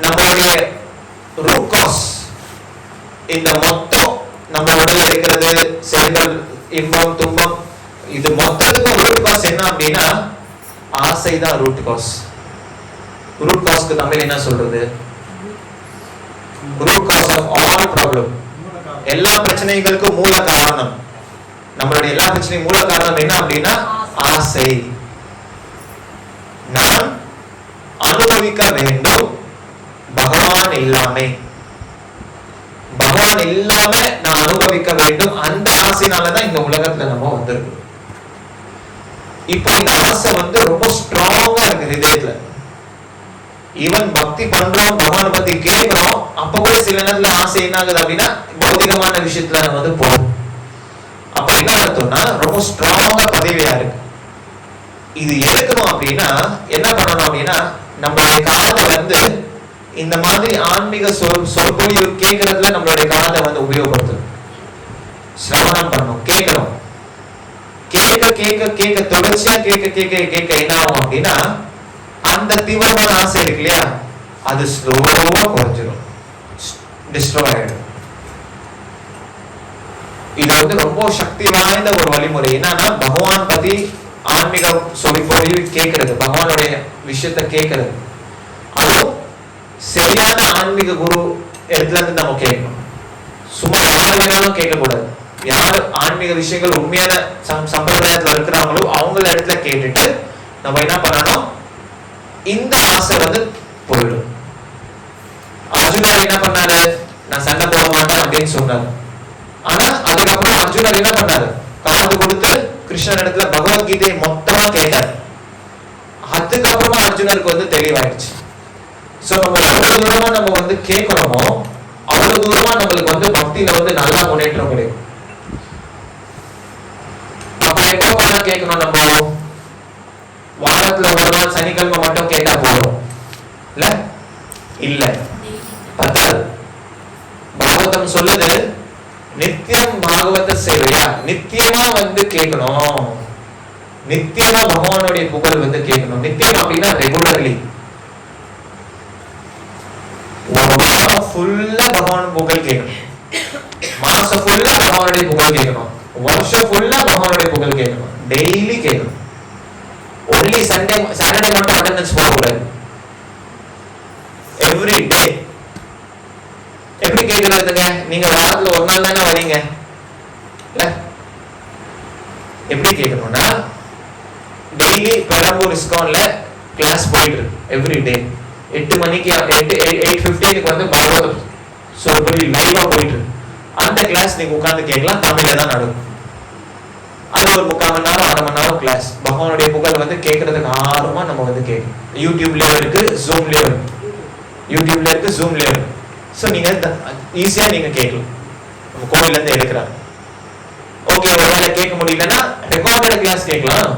நம்மளுடைய ரூட் காஸ், இந்த மொத்தம் நம்ம உடல்ல இருக்கிறது செயல்கள், இன்பம் துன்பம், இது மொத்தத்துக்கும் ரூட் காஸ் என்ன அப்படின்னா ஆசை தான் ரூட் காஸ். ரூட் காஸ்க்கு தமிழ் என்ன சொல்றது? Root cause of all problem. எல்லா பிரச்சனைகளுக்கும் மூல காரணம், நம்மளுடைய எல்லா பிரச்சனையும் மூல காரணம் என்ன அப்படின்னா ஆசை. நான் அனுபவிக்க வேண்டும் பகவான் இல்லாமே, பகவான் இல்லாம நான் அனுபவிக்க வேண்டும், அந்த ஆசைனாலதான் இந்த உலகத்துல நம்ம வந்திருக்கோம். இப்போ இந்த ஆசை வந்து ரொம்ப ஸ்ட்ராங்கா இருக்கு இதயத்துல. ஈவன் பக்தி பண்றோம், பகவானை பத்தி கேட்கிறோம், அப்ப கூட சில நேரத்துல ஆசை என்ன ஆகுது அப்படின்னா பௌதிகமான விஷயத்துல நம்ம வந்து போகும். அப்ப என்ன அர்த்தம்னா ரொம்ப ஸ்ட்ராங்கா பதவியா இருக்கு. இது எடுக்கணும் அப்படின்னா என்ன பண்ணணும் அப்படின்னா நம்மளுடைய காதை வந்து இந்த மாதிரி ஆன்மீக சொற்பொழிவு கேட்கறதுல நம்மளுடைய காதை வந்து உபயோகப்படுத்தணும், சிரவணம் பண்ணணும், கேட்கணும். கேட்க கேட்க கேட்க தொடர்ச்சியா கேட்க கேட்க கேட்க என்ன ஆகும் அப்படின்னா அந்த தீவிரமான ஆசை இருக்கு இல்லையா, அது ஸ்லோவா குறைஞ்சிடும், டிஸ்ட்ராய் ஆயிடும். இது வந்து ரொம்ப சக்தி வாய்ந்த ஒரு வழிமுறை. என்னன்னா பகவான் பத்தி ஆன்மீக சொற்பொழிவு கேட்கறது, பகவானுடைய விஷயத்த கேட்கறது, அதுவும் சரியான ஆன்மீக குரு இடத்துல இருந்து நம்ம கேட்கணும். சும்மா யாரு வேணாலும் கேட்க கூடாது. யாரு ஆன்மீக விஷயங்கள் உண்மையான சம்பிரதாயத்துல இருக்கிறாங்களோ அவங்கள இடத்துல கேட்டுட்டு நம்ம என்ன பண்ணணும், இந்த ஆசை வந்து போயிடும். அர்ஜுனர் என்ன பண்ணாரு, நான் சண்டை போட மாட்டேன் அப்படின்னு சொன்னாரு. ஆனா அதுக்கப்புறம் அர்ஜுனர் என்ன பண்ணாரு, காது கொடுத்து கிருஷ்ணன் இடத்துல பகவத்கீதையை மொத்தமா கேட்டார். அதுக்கப்புறமா அர்ஜுனருக்கு வந்து தெளிவாயிடுச்சு. சோ நம்ம எவ்வளவு தூரமா நம்ம வந்து கேட்கிறோமோ அவ்வளவு தூரமா நம்மளுக்கு வந்து பக்தியில வந்து நல்லா முன்னேற்றம் கிடைக்கும். அப்ப எப்ப கேட்கணும், நம்ம வாரத்துல ஒரு நாள் சனிக்கிழமை மட்டும் கேட்டா போதும் இல்ல, இல்ல பத்தாது. பாகவதம் சொல்லுது நித்தியம் பாகவத சேவையா, நித்தியமா வந்து கேட்கணும், நித்தியமா பகவானுடைய புகழ் வந்து கேட்கணும். நித்தியம் அப்படின்னா ரெகுலர்லி, ஒரு வாரம் ஃபுல்லா பகவான் புகழ் கேட்கணும், மாசம் ஃபுல்லா பகவானுடைய புகழ் கேட்கணும், வருஷம் ஃபுல்லா பகவானுடைய புகழ் கேட்கணும், டெய்லி கேட்கணும். ஒன்லி சாட்டர்டே மட்டும் அட்டெண்டன்ஸ் போகக்கூடாது, எவ்ரி டே. எப்படி கேட்கறதுங்க, நீங்க வாரத்துல ஒரு நாள் தானே வரீங்க இல்ல, எப்படி கேட்கணும்னா டெய்லி பெரம்பூர் இஸ்கான்ல கிளாஸ் போயிட்டு இருக்கு எவ்ரி டே. 8 மணிக்கு 8:15 வந்து பாகவதம் சொற்பொழிவு லைவா போயிட்டு இருக்கு. அந்த கிளாஸ் நீங்க உட்கார்ந்து கேட்கலாம், தமிழ்ல தான் நடக்கும். அது ஒரு 3/4 மணி நேரம் 1/2 மணி நேரம் கிளாஸ். பகவானுடைய புகழ் வந்து கேட்கறதுக்கு ஆர்வமா நம்ம வந்து கேட்கணும். யூடியூப்லயும் இருக்கு, ஜூம்லயும் இருக்கு, யூடியூப்ல இருக்கு, ஜூம்லயும் இருக்கு. சோ நீங்க ஈஸியா நீங்க கேட்கலாம். நம்ம கோவில்ல இருந்து எடுக்கிறாங்க. ஓகே, ஒருவேளை கேட்க முடியலன்னா ரெக்கார்டட் கிளாஸ் கேட்கலாம்.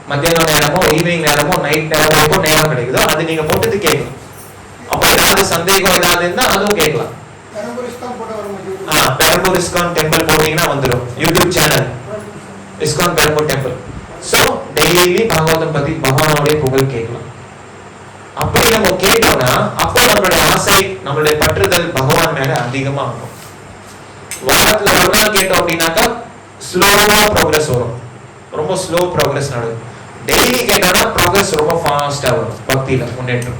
மத்தியானம் நேரமோ ஈவினிங் நேரமோ நைட் நேரமோ எப்போ நேரம் கிடைக்குதோ அது நீங்க போட்டுட்டு கேட்கலாம். அப்ப ஏதாவது சந்தேகம் ஏதாவது இருந்தா அதுவும் கேட்கலாம். பெரம்பூர் இஸ்கான் டெம்பிள் போட்டீங்கன்னா வந்துடும் YouTube channel, ISKCON Perambur temple. So daily Bhagavatam பத்தி பகவானுடைய புகழ் கேட்கலாம். அப்படி நம்ம கேட்டோம்னா அப்போ நம்மளுடைய ஆசை, நம்மளுடைய பற்றுதல் பகவான் மேல அதிகமா ஆகும். வாரத்துல ஒரு நாள் கேட்டோம் அப்படின்னாக்கா ஸ்லோவா ப்ரோக்ரஸ் வரும், ரொம்ப ஸ்லோ ப்ரோக்ரஸ் நடக்கும். டெய்லி கேட்டோம்னா ப்ரோக்ரஸ் ரொம்ப ஃபாஸ்டா வரும், பக்தியில முன்னேற்றம்.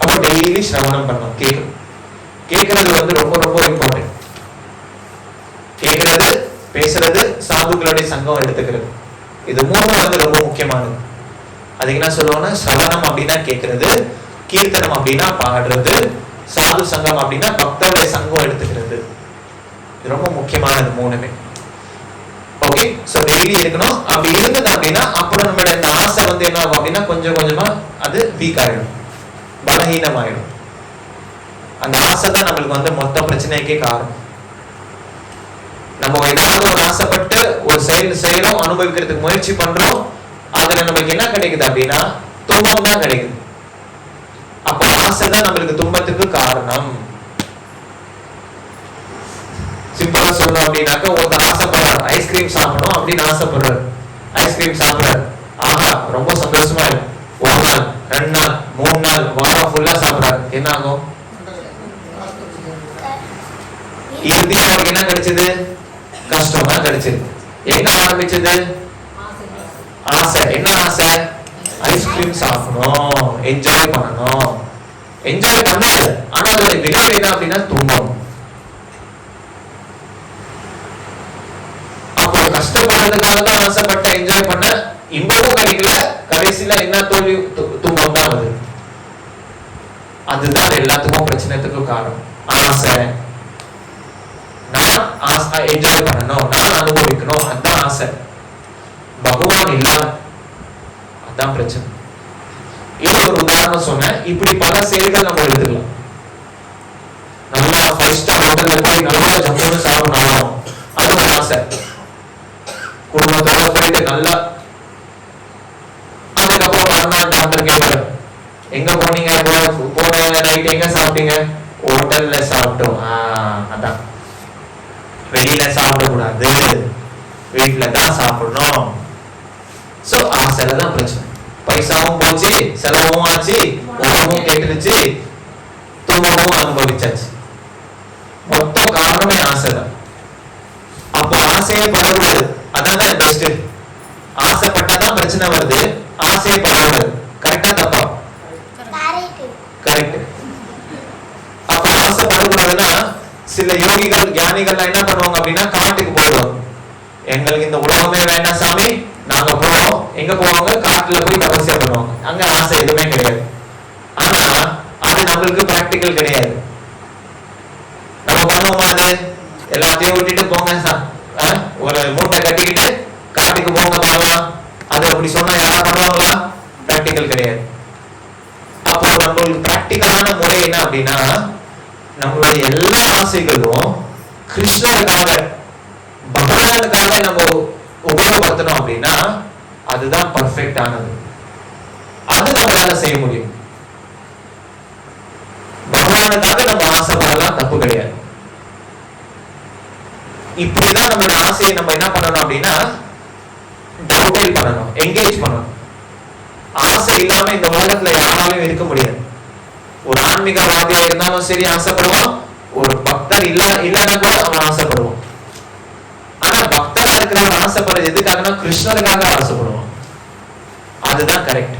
அப்போ டெய்லி சிரவணம் பண்ணணும், கேட்கணும். கேட்கறது வந்து ரொம்ப ரொம்ப இம்பார்ட்டன்ட். கேட்கறது, பேசுறது, சாதுக்களுடைய சங்கம் எடுத்துக்கிறது, இது மூணும் வந்து ரொம்ப முக்கியமானது. அதுக்கு என்ன சொல்லுவோம்னா சிரவணம் அப்படின்னா கேட்கறது, கீர்த்தனம் அப்படின்னா பாடுறது, சாது சங்கம் அப்படின்னா பக்தருடைய சங்கம் எடுத்துக்கிறது. இது ரொம்ப முக்கியமானது மூணுமே. ஓகே, சோ டெய்லி இருக்கணும். அப்படி இருந்தது அப்படின்னா அப்புறம் நம்மளோட இந்த ஆசை வந்து என்ன ஆகும் அப்படின்னா கொஞ்சம் கொஞ்சமா அது வீக் ஆயிடும், பலஹீனம் ஆயிடும். அந்த ஆசை தான் நம்மளுக்கு வந்து மொத்த பிரச்சனைக்கே காரணம். நம்ம ஏதாவது ஒரு ஆசைப்பட்டு ஒரு செயல் செய்யறோம், அனுபவிக்கிறதுக்கு முயற்சி பண்றோம், அதுல நமக்கு என்ன கிடைக்குது அப்படின்னா துன்பம் தான் கிடைக்குது. அப்போ ஆசை தான் நம்மளுக்கு துன்பத்துக்கு காரணம். சிம்பிளா சொல்லணும் அப்படின்னாக்க ஒருத்தர் ஆசைப்படுறாரு, ஐஸ்கிரீம் சாப்பிடணும் அப்படின்னு ஆசைப்படுறாரு, ஐஸ்கிரீம் சாப்பிடுறாரு, ஆஹா ரொம்ப சந்தோஷமா இருக்கு. 1 நாள் 2 நாள் 3 நாள் வாரம் ஃபுல்லா சாப்பிடுறாரு, என்ன ஆகும்? இறுதியா அவருக்கு என்ன கிடைச்சது? கஷ்டம் தான் கிடைச்சது. என்ன ஆரம்பிச்சது? ஆசை. என்ன ஆசை? ஐஸ்கிரீம் சாப்பிடணும், என்ஜாய் பண்ணணும். என்ஜாய் பண்ணல, ஆனா அதோட விளைவு என்ன அப்படின்னா துன்பம். அப்போ கஷ்டப்படுறதுக்காக தான் ஆசைப்பட்ட, என்ஜாய் பண்ண, இன்பமும் கிடைக்கல, கடைசியில என்ன தோல்வி, துன்பம் தான் வருது. அதுதான் எல்லாத்துக்கும் பிரச்சனைக்கும் காரணம். ஆசை, நான் என்ஜாய் பண்ணணும், நான் அனுபவிக்கணும், அதுதான் ஆசை. பகவான் இல்லாம அதான் பிரச்சனை. இது ஒரு உதாரணம் சொன்னேன். இப்படி பல செயல்கள் நம்ம எடுத்துக்கலாம். நல்லா 5 ஸ்டார் ஹோட்டல்ல போய் நல்லா ஜம்முன்னு சாப்பிடணும், அது ஒரு ஆசை. குடும்பத்தோட போயிட்டு நல்லா சாப்பிட்டுருக்கீங்க. எங்க போனீங்க? போன நைட் எங்க சாப்பிட்டீங்க? ஹோட்டல்ல சாப்பிட்டோம். அதான் வெளியில சாப்பிடக்கூடாது, வீட்டுல தான் சாப்பிடணும். சோ ஆசையில தான் பிரச்சனை. பைசாவும் போச்சு, செலவும் ஆச்சு, உணவும் கேட்டுருச்சு, தூங்கவும் அனுபவிச்சாச்சு. மொத்த காரணமே ஆசைதான். அப்போ ஆசையே படக்கூடாது. அதான் பெஸ்ட். ஆசைப்பட்டாதான் பிரச்சனை வருது. ஆசையே படக்கூடாது. கரெக்டா தப்பா? கரெக்ட். அப்ப ஆசைப்படக்கூடாதுன்னா சில யோகிகள் ஞானிகள் என்ன பண்ணுவாங்க அப்படின்னா காட்டுக்கு போயிடுவாங்க. எங்களுக்கு இந்த உலகமே வேண்டாம் சாமி, நாங்க போவோம். எங்க போவாங்க? காட்டுல போய் தபஸ்யா பண்ணுவாங்க. அங்க ஆசை எதுவுமே கிடையாது. ஆனா அது நம்மளுக்கு பிராக்டிக்கல் கிடையாது. நம்ம பண்ணுவோமா? அது எல்லாத்தையும் விட்டுட்டு போங்க, ஒரு மூட்டை கட்டிக்கிட்டு காட்டுக்கு போங்க பண்ணலாம். அது அப்படி சொன்னா யாரா பண்ணுவாங்களா? பிராக்டிக்கல் கிடையாது. அப்போ நம்மளுக்கு பிராக்டிக்கலான முறை என்ன அப்படின்னா, நம்மளுடைய எல்லா ஆசைகளும் கிருஷ்ணருக்காக, பகவானுக்காக நம்ம உபயோகப்படுத்தணும் அப்படின்னா அதுதான் பர்ஃபெக்ட் ஆனது. அது நம்மளால செய்ய முடியும். பகவானுக்காக நம்ம ஆசைப்படலாம், தப்பு கிடையாது. இப்படிதான் நம்மளோட ஆசையை நம்ம என்ன பண்ணணும் அப்படின்னா டவுட்டேல் பண்ணணும், என்கேஜ் பண்ணணும். ஆசை இல்லாம இந்த உலகத்துல யாராலும் இருக்க முடியாது. ஒரு ஆன்மீகவாதியா இருந்தாலும் சரி ஆசைப்படுவான், ஒரு பக்தர் இல்லைன்னா கூட அவன் ஆசைப்படுவான். ஆனா பக்தரா இருக்கிறவன் ஆசைப்படுறது எதுக்காகனா கிருஷ்ணருக்காக ஆசைப்படுவான். அதுதான் கரெக்ட்.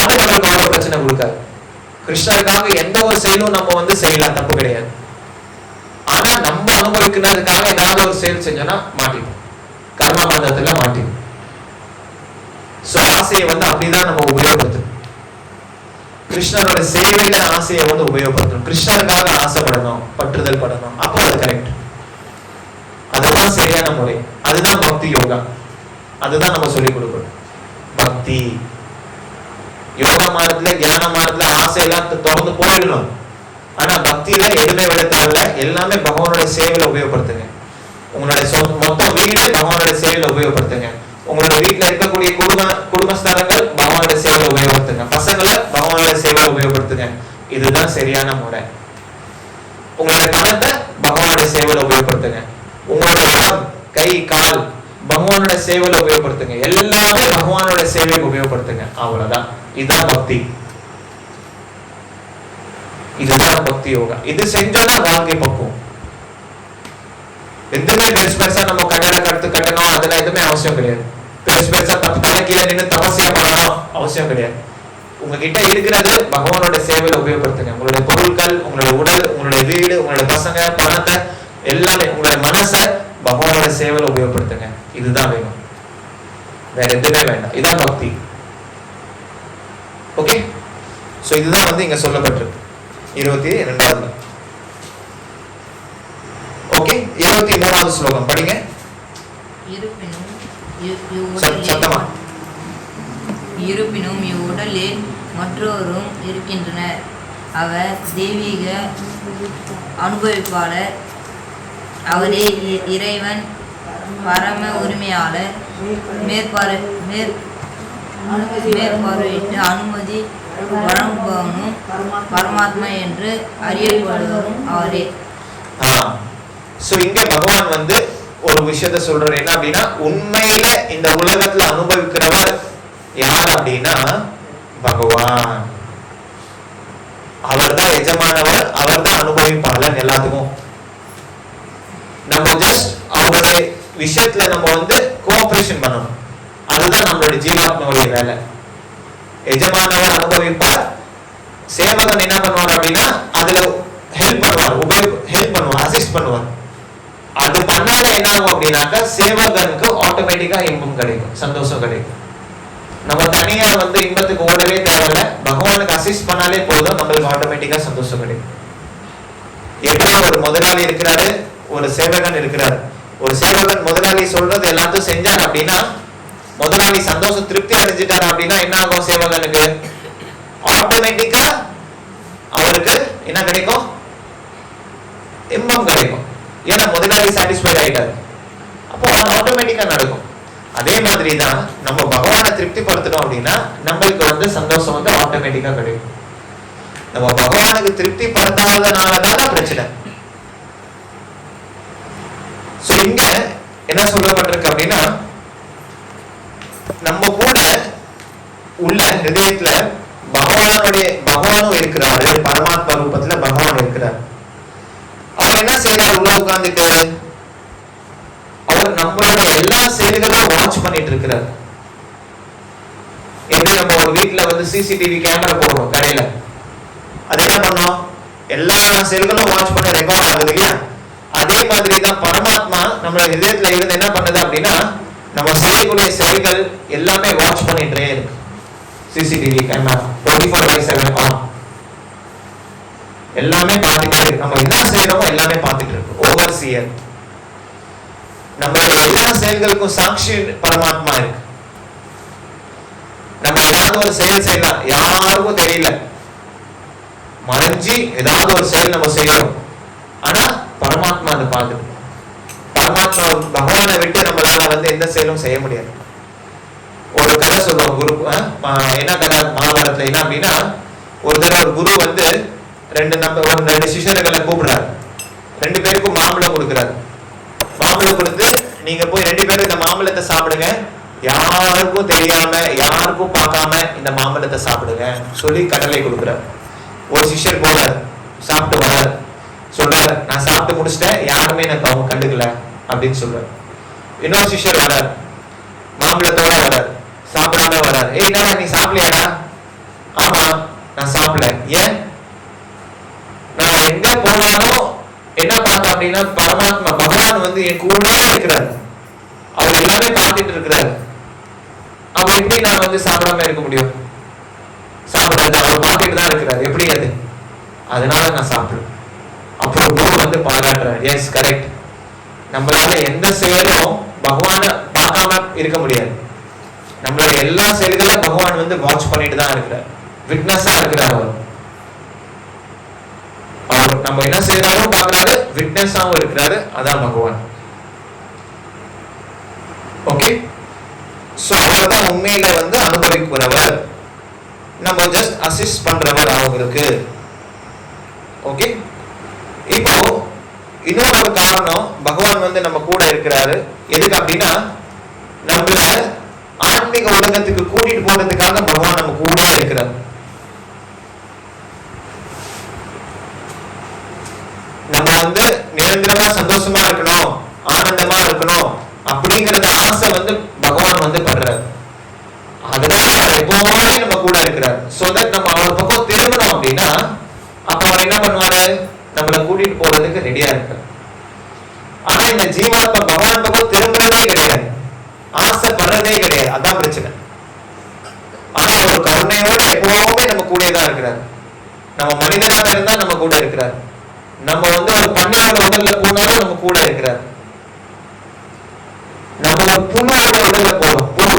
அது நம்மளுக்கு அவ்வளவு பிரச்சனை கொடுக்காது. கிருஷ்ணருக்காக எந்த ஒரு செயலும் நம்ம செய்யலாம், தப்பு கிடையாது. ஆனா நம்ம அனுபவிக்கிறதுக்காக ஏதாவது ஒரு செயல் செஞ்சோம்னா மாட்டிப்போம், கர்ம பந்தத்துல மாட்டிப்போம். சோ ஆசையை அப்படிதான் நம்ம உபயோகப்படுத்தணும். கிருஷ்ணரோட சேவையில ஆசையை உபயோகப்படுத்தணும். கிருஷ்ணருக்காக ஆசைப்படணும், பற்றுதல் படணும். அப்போ அது கரெக்ட். அதுதான் சரியான முறை. அதுதான் பக்தி யோகா. அதுதான் நம்ம சொல்லிக் கொடுக்கணும். பக்தி யோகா மார்க்கத்துல, ஞான மார்க்கத்துல ஆசையெல்லாம் தொடர்ந்து போயிடணும். ஆனா பக்தியில எதுவுமே விட தேவையில்ல. எல்லாமே பகவானோட சேவையில உபயோகப்படுத்துங்க. உங்களுடைய மொத்த வீடு பகவானோட சேவையில உபயோகப்படுத்துங்க. உங்களோட வீட்டுல இருக்கக்கூடிய குடும்பஸ்தானங்கள் பகவானோட சேவையில உபயோகப்படுத்துங்க. பசங்களை பகவானோட சேவையில உபயோகப்படுத்துங்க. இதுதான் சரியான முறை. உங்களோட பணத்தை பகவானோட சேவையில உபயோகப்படுத்துங்க. உங்களோட கை கால் பகவானோட சேவையில உபயோகப்படுத்துங்க. எல்லாமே பகவானோட சேவையை உபயோகப்படுத்துங்க. அவ்வளவுதான். இதுதான் பக்தி. இதுதான் பக்தி யோகா. இது செஞ்சோம்னா வாழ்க்கை பக்குவம். எதுவுமே பெருசு பெருசா நம்ம கண்ணால கட்டணும் அதெல்லாம் எதுவுமே அவசியம் கிடையாது. பெருசு பெருசா தலைக்கீழ நின்று தபஸ்யா பண்ணணும் அவசியம் கிடையாது. உங்ககிட்ட இருக்கிறது பகவானோட சேவையில உபயோகப்படுத்துங்க. உங்களுடைய பொருட்கள், உங்களுடைய உடல், உங்களுடைய வீடு, உங்களுடைய பசங்க, பணத்தை, எல்லாமே உங்களுடைய மனசை பகவானோட சேவையில உபயோகப்படுத்துங்க. இதுதான் வேணும், வேற எதுவுமே வேண்டாம். இதுதான் பக்தி. ஓகே. சோ இதுதான் இங்க சொல்லப்பட்டிருக்கு 22வது. ஓகே. 23வது ஸ்லோகம் படிங்க. இருப்பினும் இவ்வுடலில் மற்றோரும் இருக்கின்றனர். அவர் தெய்வீக அனுபவிப்பாளர். அவரே இறைவன், பரம உரிமையாளர், மேற்பார்வையிட்டு அனுமதி வழங்குபவனும் பரமாத்மா என்று அறியப்படுவதும் அவரே. சோ இங்க பகவான் ஒரு விஷயத்த சொல்றாரு. என்ன அப்படின்னா, உண்மையில இந்த உலகத்துல அனுபவிக்கிறவர் யார் அப்படின்னா பகவான். அவர் தான் எஜமானவர், அவர் தான் அனுபவிப்பாளர் எல்லாத்துக்கும். நம்ம ஜஸ்ட் அவருடைய விஷயத்துல நம்ம கோஆபரேஷன் பண்ணணும். அதுதான் நம்மளுடைய ஜீவாத்மாவுடைய வேலை. எஜமானவர் அனுபவிப்பார், சேவகன் என்ன பண்ணுவார் அப்படின்னா அதுல ஹெல்ப் பண்ணுவார், அசிஸ்ட் பண்ணுவார். அது பண்ணால என்ன ஆகும் அப்படின்னாக்கா சேவகனுக்கு ஆட்டோமேட்டிக்கா இன்பம் கிடைக்கும், சந்தோஷம் கிடைக்கும். நம்ம தனியா இன்பத்துக்கு ஓடவே தேவையில்ல, பகவானுக்கு அசிஸ்ட் பண்ணாலே போதும், நம்மளுக்கு ஆட்டோமேட்டிக்கா சந்தோஷம் கிடைக்கும். எப்படி ஒரு முதலாளி இருக்கிறாரு, ஒரு சேவகன் இருக்கிறாரு. ஒரு சேவகன் முதலாளி சொல்றது எல்லாத்தையும் செஞ்சார் அப்படின்னா, முதலாளி சந்தோஷம் திருப்தி அடைஞ்சிட்டாரு அப்படின்னா என்ன ஆகும்? சேவகனுக்கு ஆட்டோமேட்டிக்கா அவருக்கு என்ன கிடைக்கும்? இன்பம் கிடைக்கும். ஏன்னா முதலாளி சாட்டிஸ்ஃபைட் ஆயிட்டாரு. அப்போ ஆட்டோமேட்டிக்கா நடக்கும். அதே மாதிரி தான் நம்ம பகவானை திருப்திப்படுத்தணும் அப்படின்னா நம்மளுக்கு வந்து சந்தோஷம் வந்து ஆட்டோமேட்டிக்கா கிடைக்கும். நம்ம பகவானுக்கு திருப்திப்படுத்தாதனாலதான் பிரச்சனை. சோ இங்க என்ன சொல்லப்பட்டிருக்கு அப்படின்னா, நம்ம கூட உள்ள ஹிருதயத்துல பகவானும் இருக்கிறாரு, பரமாத்மா ரூபத்துல பகவான் இருக்கிறார். அவர் என்ன செய்யறாரு? உள்ள உட்கார்ந்துட்டு அவர் நம்மளோட எல்லா செயல்களும் வாட்ச் பண்ணிட்டு இருக்கிறார். எப்படி நம்ம ஒரு வீட்டுல வந்து சிசிடிவி கேமரா போடுறோம் கடையில, அது என்ன பண்ணோம்? எல்லா செயல்களும் வாட்ச் பண்ண ரெக்கார்ட் ஆகுது இல்லையா? அதே மாதிரி தான் பரமாத்மா நம்மளோட இதயத்துல இருந்து என்ன பண்ணுது அப்படின்னா, நம்ம செய்யக்கூடிய செயல்கள் எல்லாமே வாட்ச் பண்ணிட்டே இருக்கு. சிசிடிவி கேமரா 24/7 ஆன், எல்லாமே பார்த்துட்டே இருக்கு. நம்ம என்ன செய்யறோமோ எல்லாமே பார்த்துட்டு இருக்கு. ஓவர்சியர். நம்மளுடைய எல்லா செயல்களுக்கும் சாட்சி பரமாத்மா இருக்கு. நம்ம ஏதாவது ஒரு செயல் செய்யலாம், யாருக்கும் தெரியல, மறைஞ்சி ஏதாவது ஒரு செயல் நம்ம செய்யறோம், ஆனா பரமாத்மா அதை பார்த்துட்டு. பரமாத்மா பகவானை விட்டு நம்மளால வந்து எந்த செயலும் செய்ய முடியாது. ஒரு கதை சொல்லுவோம், குரு என்ன கதை மகாபாரதத்துல என்ன அப்படின்னா, ஒரு தடவை ஒரு குரு வந்து ரெண்டு சிஷ்யர்களை கூப்பிடுறாரு. 2 பேருக்கும் மாம்பழம் கொடுக்குறாரு. மாம்பழம் கொடுத்து, நீங்க போய் 2 பேரும் இந்த மாம்பழத்தை சாப்பிடுங்க, யாருக்கும் தெரியாம யாருக்கும் பார்க்காம இந்த மாம்பழத்தை சாப்பிடுங்க சொல்லி கடலை கொடுக்குறாரு. ஒரு சிஷ்யர் போறாரு, சாப்பிட்டு வர்றாரு, சொல்றாரு, நான் சாப்பிட்டு முடிச்சிட்டேன், யாருமே எனக்கு அவங்க கண்டுக்கல அப்படின்னு சொல்றாரு. இன்னொரு சிஷ்யர் வர்றாரு, மாம்பழத்தோட வர்றாரு, சாப்பிடாம வர்றாரு. என்னடா நீ சாப்பிடலையாடா? ஆமா நான் சாப்பிடல. ஏன்? நான் எங்க போனாலும் என்ன பார்த்தேன் அப்படின்னா, பரமாத்மா பகவான் வந்து என் கூட இருக்கிறார், அவர் எல்லாமே பார்த்துட்டு இருக்கிறார். அப்ப எப்படி நான் வந்து சாப்பிடாம இருக்க முடியும்? சாப்பிடாது, அவர் பார்த்துட்டு தான் இருக்கிறார், எப்படி அது? அதனால நான் சாப்பிடுறேன். அப்புறம் குரு வந்து பாராட்டுறார், எஸ் கரெக்ட், நம்மளால எந்த செயலும் பகவானை பார்க்காம இருக்க முடியாது. நம்மளோட எல்லா செயல்களும் பகவான் வந்து வாட்ச் பண்ணிட்டு தான் இருக்கிறார், விட்னஸா இருக்கிறார். அவர் நம்ம என்ன செய்யறாலும் பார்க்கிறாரு, விட்னஸாவும் இருக்கிறாரு. அதான் பகவான். ஓகே, சோ அவர் தான் உண்மையில வந்து அனுபவிக்கிறவர், நம்ம ஜஸ்ட் அசிஸ்ட் பண்றவர் அவங்களுக்கு. ஓகே, இப்போ இன்னொரு ஒரு காரணம், பகவான் வந்து நம்ம கூட இருக்கிறாரு எதுக்கு அப்படின்னா, நம்மள ஆன்மீக உலகத்துக்கு கூட்டிட்டு போறதுக்காக பகவான் நம்ம கூட இருக்கிறார். நம்ம வந்து நிரந்தரமா சந்தோஷமா இருக்கணும், ஆனந்தமா இருக்கணும் அப்படிங்கறத ஆசை வந்து பகவான் வந்து பண்றாரு. அதனால எப்பவுமே நம்ம கூட இருக்கிறார். சோ தட் நம்ம அவர் பக்கம் திரும்பணும் அப்படின்னா, அப்ப அவர் என்ன பண்ணுவாரு? நம்மளை கூட்டிட்டு போறதுக்கு ரெடியா இருக்காரு. ஆனா இந்த ஜீவாத்மா பகவான் பக்கம் திரும்புறதே கிடையாது, ஆசைப்படுறதே கிடையாது. அதான் பிரச்சனை. ஆனா ஒரு கருணையோட எப்பவுமே நம்ம கூட தான் இருக்கிறார். நம்ம மனிதனாக இருந்தா நம்ம கூட இருக்கிறார், நம்ம வந்து ஒரு பண்ணையோட உடல்ல போனாலும் நம்ம கூட இருக்கிறார், நம்ம ஒரு புழுவோட உடல்ல போறோம், புழு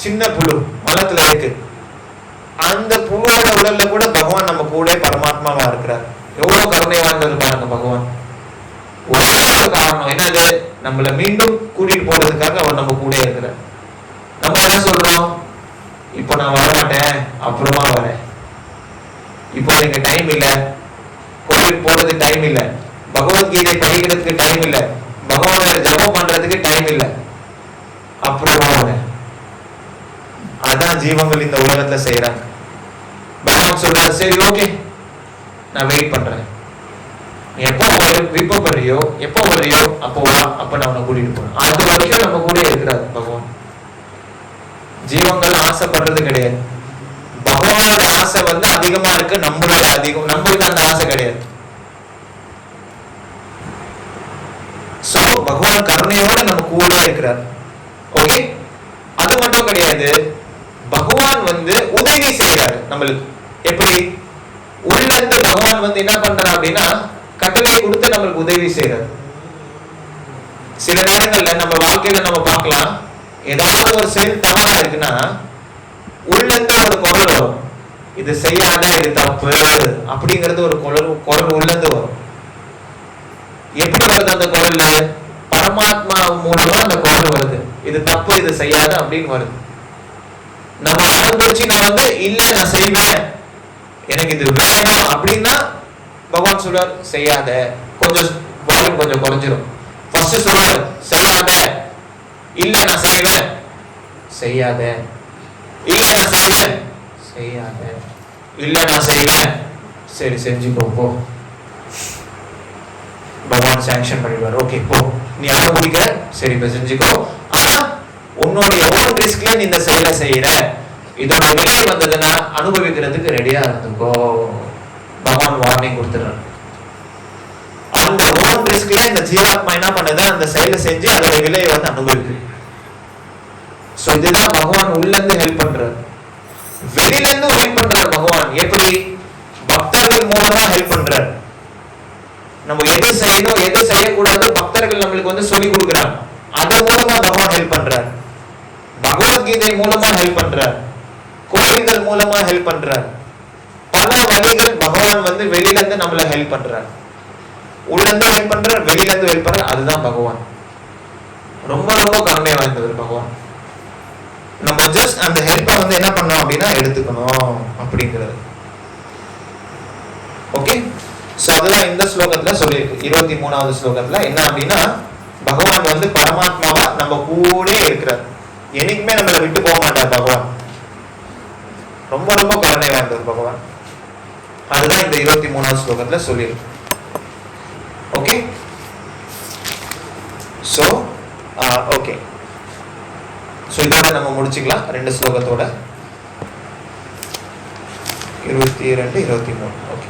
சின்ன புழு மலத்துல இருக்கு, அந்த புழுவோட உடல்ல கூட பகவான் நம்ம கூட பரமாத்மாவா இருக்கிறார். எவ்வளவு கருணை வாய்ந்தது பாருங்க பகவான். ஒரே ஒரு காரணம் என்னது? நம்மள மீண்டும் கூட்டிட்டு போறதுக்காக அவர் நம்ம கூட இருக்கிறார். நம்ம என்ன சொல்றோம்? இப்போ நான் வரமாட்டேன், அப்புறமா வரேன், இப்போ எனக்கு டைம் இல்ல, கோவிலுக்கு போறதுக்கு டைம் இல்ல, பகவத்கீதை படிக்கிறதுக்கு டைம் இல்ல, பகவானை ஜபம் பண்றதுக்கு டைம் இல்ல, அப்புறமா வரேன். அதான் ஜீவங்கள் இந்த உலகத்துல செய்யறாங்க. பகவான் சொல்றாரு, சரி ஓகே நான் வெயிட் பண்றேன், எப்போ விருப்பப்படுறியோ எப்போ வரையோ அப்போ வா, அப்ப நான் உன்னை கூட்டிட்டு போறேன். அது வரைக்கும் நம்ம கூட இருக்கிறார் பகவான். ஜீவங்கள் ஆசைப்படுறது கிடையாது, பகவானோட ஆசை வந்து அதிகமா இருக்கு, நம்மளோட அதிகம், நம்மளுக்கு அந்த ஆசை கிடையாது. சோ பகவான் கருணையோட நம்ம கூட இருக்கிறார். ஓகே, அது மட்டும் கிடையாது, பகவான் வந்து உதவி செய்யறாரு நம்மளுக்கு. எப்படி? உள்ள இருந்து பகவான் வந்து என்ன பண்றாரு அப்படின்னா, கட்டளை கொடுத்து நம்மளுக்கு உதவி செய்யறாரு. சில நேரங்கள்ல நம்ம வாழ்க்கையில நம்ம பார்க்கலாம், ஏதாவது ஒரு செயல் தவறா இருக்குன்னா உள்ள இருந்து ஒரு குரல் வரும், இது செய்யாத, இது தப்பு அப்படிங்கிறது ஒரு குரல் உள்ள இருந்து வரும். எப்படி வருது அந்த குரல்? பரமாத்மா மூலமா அந்த குரல் வருது, இது தப்பு இது செய்யாத அப்படின்னு வருது. நம்ம அனுபவிச்சு நான் வந்து இல்ல நான் செய்வேன் எனக்கு இது வேணும் அப்படின்னா பகவான் சொல்றார் செய்யாத, கொஞ்சம் வால்யூம் கொஞ்சம் குறைஞ்சிரும். ஃபர்ஸ்ட் சொல்றாரு செய்யாத, இல்ல நான் செய்வேன் செய்யாத, இல்ல நான் செய்வேன் செய்யாத, இல்ல நான் செய்வேன் சரி செஞ்சுக்கோ போ. பகவான் சாங்ஷன் பண்ணிடுவார், ஓகே போ நீ அனுபவிக்கிற சரி இப்ப செஞ்சுக்கோ. ஆனா உன்னுடைய ஓன் ரிஸ்க்ல நீ இந்த செயலை செய்யற, இதோட விலை வந்ததுன்னா அனுபவிக்கிறதுக்கு ரெடியா இருந்துக்கோ. பகவான் வார்னிங் கொடுத்துறாரு. அந்த ஓன் ரிஸ்க்ல இந்த ஜீவாத்மா என்ன பண்ணுது, அந்த செயலை செஞ்சு அதோட விலையை வந்து அனுபவிக்குது. சோ இதுதான் பகவான் உள்ள இருந்து ஹெல்ப் பண்றாரு, வெளியில இருந்து ஹெல்ப் பண்றாரு. பகவான் எப்படி பக்தர்கள் மூலமா ஹெல்ப் பண்றாரு. நம்ம எது செய்யணும் எது செய்யக்கூடாது பக்தர்கள் நம்மளுக்கு வந்து சொல்லி கொடுக்குறாங்க, அதன் மூலமா பகவான் ஹெல்ப் பண்றார். பகவத்கீதை மூலமா ஹெல்ப் பண்றார், கோயில்கள் மூலமா ஹெல்ப் பண்றார். பல வழிகள் பகவான் வந்து வெளியில இருந்து நம்மள ஹெல்ப் பண்றார், உள்ள இருந்து ஹெல்ப் பண்றார், வெளியில இருந்து ஹெல்ப் பண்றார். அதுதான் பகவான். ரொம்ப ரொம்ப கருணை வாய்ந்தவர் பகவான். நம்ம ஜஸ்ட் அந்த ஹெல்ப்பை வந்து என்ன பண்ணோம் அப்படின்னா எடுத்துக்கணும் அப்படிங்கிறது. ஓகே, சோ அதெல்லாம் இந்த ஸ்லோகத்துல சொல்லியிருக்கு. 23வது ஸ்லோகத்துல என்ன அப்படின்னா பகவான் வந்து பரமாத்மாவா நம்ம கூட இருக்கிறார், என்னைக்குமே நம்மளை விட்டு போக மாட்டார் பகவான். ரொம்ப ரொம்ப கருணை வாய்ந்தவர் பகவான். அதுதான் இந்த 23வது ஸ்லோகத்துல சொல்லியிருக்கு. ஓகே, சோ ஓகே, சோ இதோட நம்ம முடிச்சுக்கலாம் 2 ஸ்லோகத்தோட 22 23. ஓகே.